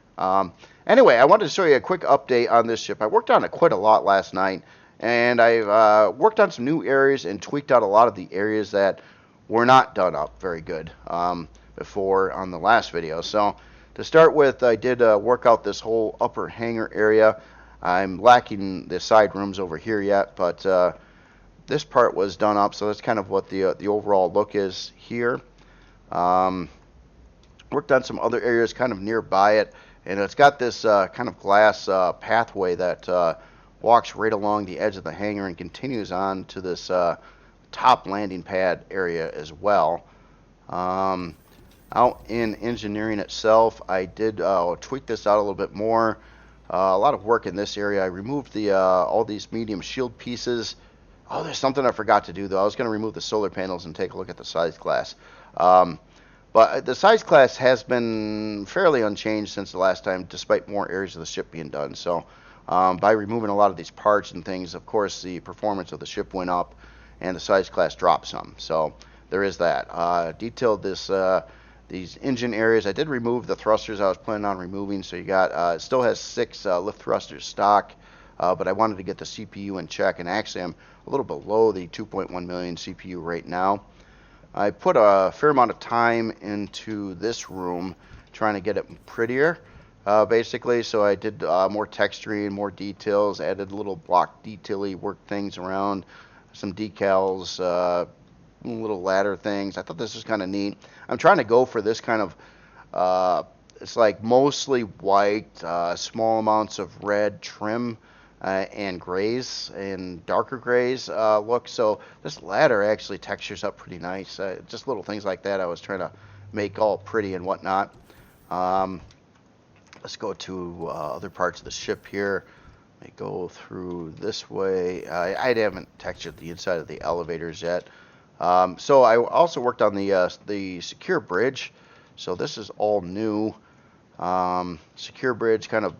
Anyway, I wanted to show you a quick update on this ship. I worked on it quite a lot last night, and I've worked on some new areas and tweaked out a lot of the areas that were not done up very good before on the last video. So to start with, I did work out this whole upper hangar area. I'm lacking the side rooms over here yet, but this part was done up, so that's kind of what the overall look is here. Worked on some other areas kind of nearby it, and it's got this kind of glass pathway that walks right along the edge of the hangar and continues on to this top landing pad area as well. Out in engineering itself, I did tweak this out a little bit more. A lot of work in this area. I removed the all these medium shield pieces. Oh, there's something I forgot to do, though. I was going to remove the solar panels and take a look at the size class. But the size class has been fairly unchanged since the last time, despite more areas of the ship being done. So by removing a lot of these parts and things, of course, the performance of the ship went up, and the size class dropped some. So there is that. Detailed these engine areas. I did remove the thrusters I was planning on removing. So you got, it still has 6 lift thrusters stock, but I wanted to get the CPU in check, and actually I'm a little below the 2.1 million CPU right now. I put a fair amount of time into this room trying to get it prettier, basically. So I did more texturing, more details, added little block detail-y work things around, some decals, little ladder things. I thought this was kind of neat. I'm trying to go for this kind of, it's like mostly white, small amounts of red trim, and grays and darker grays look. So this ladder actually textures up pretty nice. Just little things like that I was trying to make all pretty and whatnot. Let's go to other parts of the ship here. Let me go through this way. I haven't textured the inside of the elevators yet. So I also worked on the secure bridge. So this is all new. Secure bridge kind of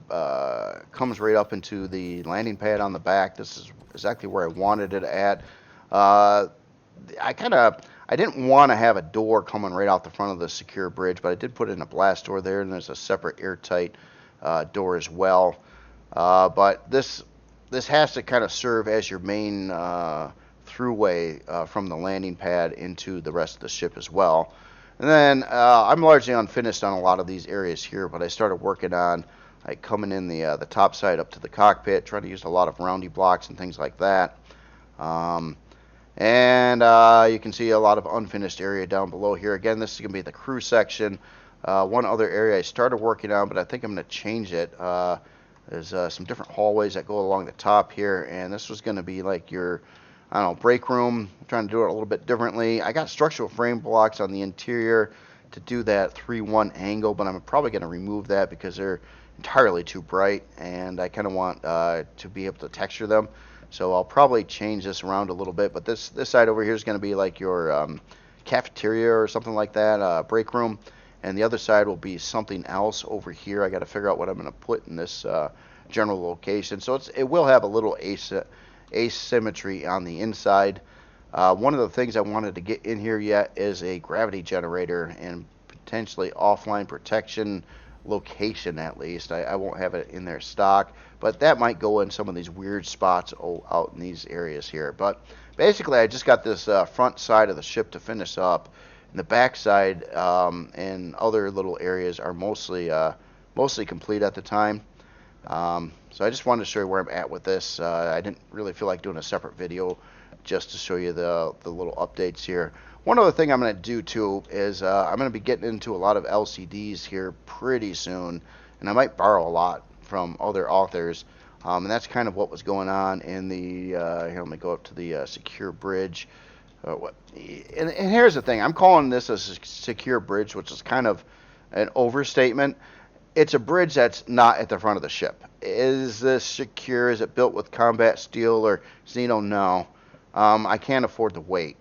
comes right up into the landing pad on the back. This is exactly where I wanted it at. I didn't want to have a door coming right out the front of the secure bridge, but I did put in a blast door there, and there's a separate airtight door as well. But this has to kind of serve as your main throughway from the landing pad into the rest of the ship as well. And then I'm largely unfinished on a lot of these areas here, but I started working on like coming in the top side up to the cockpit, trying to use a lot of roundy blocks and things like that. And you can see a lot of unfinished area down below here. Again, this is going to be the crew section. One other area I started working on, but I think I'm going to change it. There's some different hallways that go along the top here, and this was going to be like your, I don't know, break room. I'm trying to do it a little bit differently. I got structural frame blocks on the interior to do that 3-1 angle, but I'm probably going to remove that because they're entirely too bright, and I kind of want to be able to texture them. So I'll probably change this around a little bit, but this side over here is going to be like your cafeteria or something like that, break room, and the other side will be something else over here. I got to figure out what I'm going to put in this general location. So it will have a little asymmetry on the inside. One of the things I wanted to get in here yet is a gravity generator and potentially offline protection location, at least. I won't have it in their stock, but that might go in some of these weird spots out in these areas here. But basically I just got this front side of the ship to finish up, and the back side and other little areas are mostly complete at the time. So I just wanted to show you where I'm at with this. I didn't really feel like doing a separate video just to show you the little updates here. One other thing I'm going to do too is I'm going to be getting into a lot of LCDs here pretty soon, and I might borrow a lot from other authors. And that's kind of what was going on in the, here, let me go up to the secure bridge. And here's the thing, I'm calling this a secure bridge, which is kind of an overstatement. It's a bridge that's not at the front of the ship. Is this secure? Is it built with combat steel or Xeno? No. I can't afford to wait.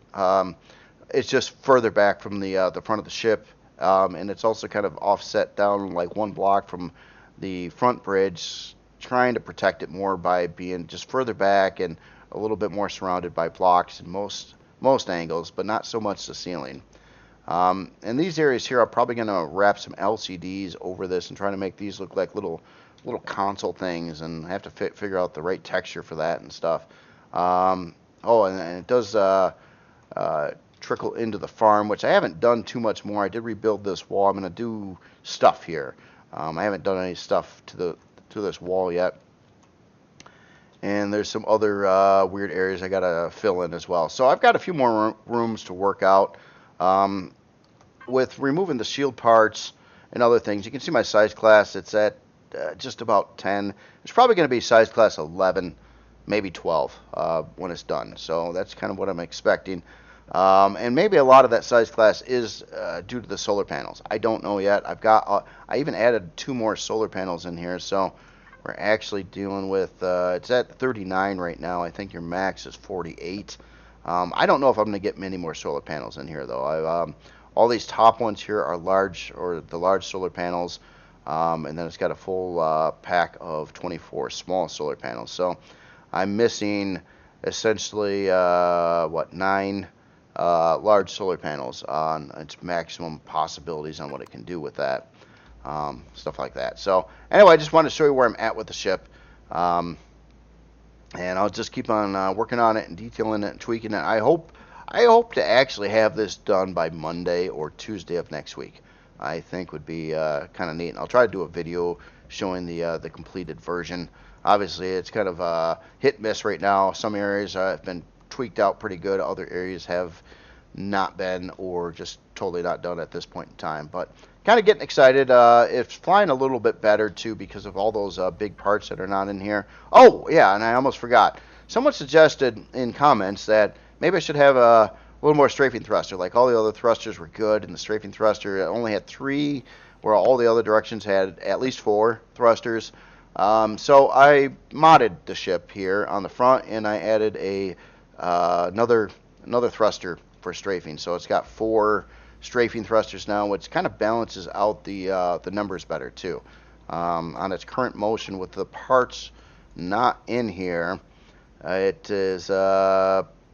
It's just further back from the front of the ship, and it's also kind of offset down like one block from the front bridge, trying to protect it more by being just further back and a little bit more surrounded by blocks in most angles, but not so much the ceiling. And these areas here, I'm probably going to wrap some LCDs over this and try to make these look like little console things, and I have to figure out the right texture for that and stuff. And it does trickle into the farm, which I haven't done too much more. I did rebuild this wall. I'm going to do stuff here. I haven't done any stuff to this wall yet. And there's some other weird areas I got to fill in as well. So I've got a few more rooms to work out. With removing the shield parts and other things, you can see my size class. It's at just about 10. It's probably going to be size class 11, maybe 12 when it's done. So that's kind of what I'm expecting. And maybe a lot of that size class is due to the solar panels. I don't know yet. I even added 2 more solar panels in here, so we're actually dealing with, it's at 39 right now. I think your max is 48. I don't know if I'm going to get many more solar panels in here, though. All these top ones here are large, or the large solar panels, and then it's got a full pack of 24 small solar panels. So I'm missing essentially, 9 large solar panels on its maximum possibilities on what it can do with that. Stuff like that. So anyway, I just wanted to show you where I'm at with the ship. And I'll just keep on working on it and detailing it and tweaking it. I hope to actually have this done by Monday or Tuesday of next week. I think would be kind of neat. And I'll try to do a video showing the completed version. Obviously, it's kind of hit and miss right now. Some areas have been tweaked out pretty good. Other areas have not been, or just totally not done at this point in time. But kind of getting excited. It's flying a little bit better too because of all those big parts that are not in here. Oh yeah, and I almost forgot. Someone suggested in comments that maybe I should have a little more strafing thruster. Like all the other thrusters were good, and the strafing thruster only had 3, where all the other directions had at least 4 thrusters. So I modded the ship here on the front, and I added another thruster for strafing. So it's got 4 strafing thrusters now, which kind of balances out the numbers better too. On its current motion with the parts not in here, it is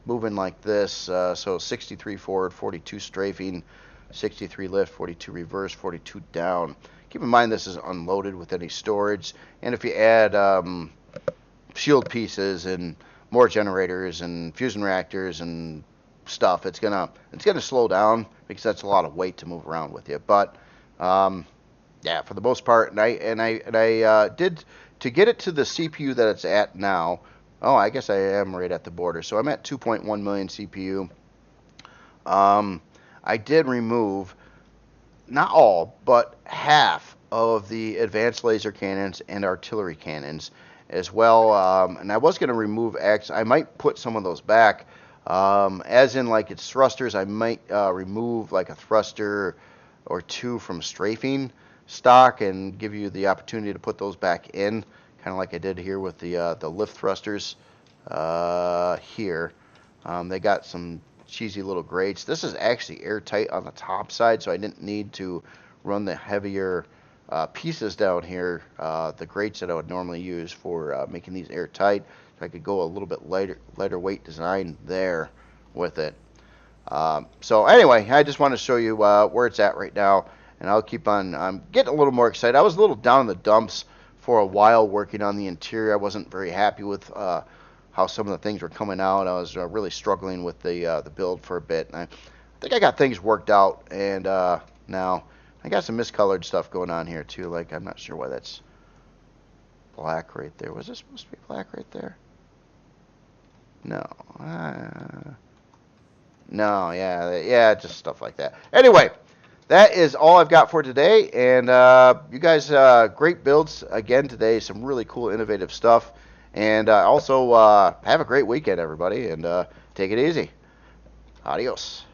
moving like this. So 63 forward, 42 strafing, 63 lift, 42 reverse, 42 down. Keep in mind this is unloaded with any storage, and if you add shield pieces and more generators and fusion reactors and stuff, it's gonna slow down because that's a lot of weight to move around with you. But yeah, for the most part, and I did to get it to the CPU that it's at now. Oh, I guess I am right at the border. So I'm at 2.1 million CPU. I did remove not all, but half of the advanced laser cannons and artillery cannons as well. And I was going to remove X. I might put some of those back. As in like its thrusters, I might remove like a thruster or 2 from strafing stock and give you the opportunity to put those back in, kind of like I did here with the lift thrusters here. They got some cheesy little grates. This is actually airtight on the top side, so I didn't need to run the heavier pieces down here, the grates that I would normally use for making these airtight. So I could go a little bit lighter weight design there with it. So anyway, I just want to show you where it's at right now, and I'll keep on getting a little more excited. I was a little down in the dumps for a while working on the interior. I wasn't very happy with how some of the things were coming out. I was really struggling with the build for a bit, and I think I got things worked out, and now I got some miscolored stuff going on here too. Like, I'm not sure why that's black right there. Was it supposed to be black right there? No. No, yeah, just stuff like that. Anyway, that is all I've got for today, and you guys, great builds again today. Some really cool, innovative stuff, and also have a great weekend, everybody, and take it easy. Adios.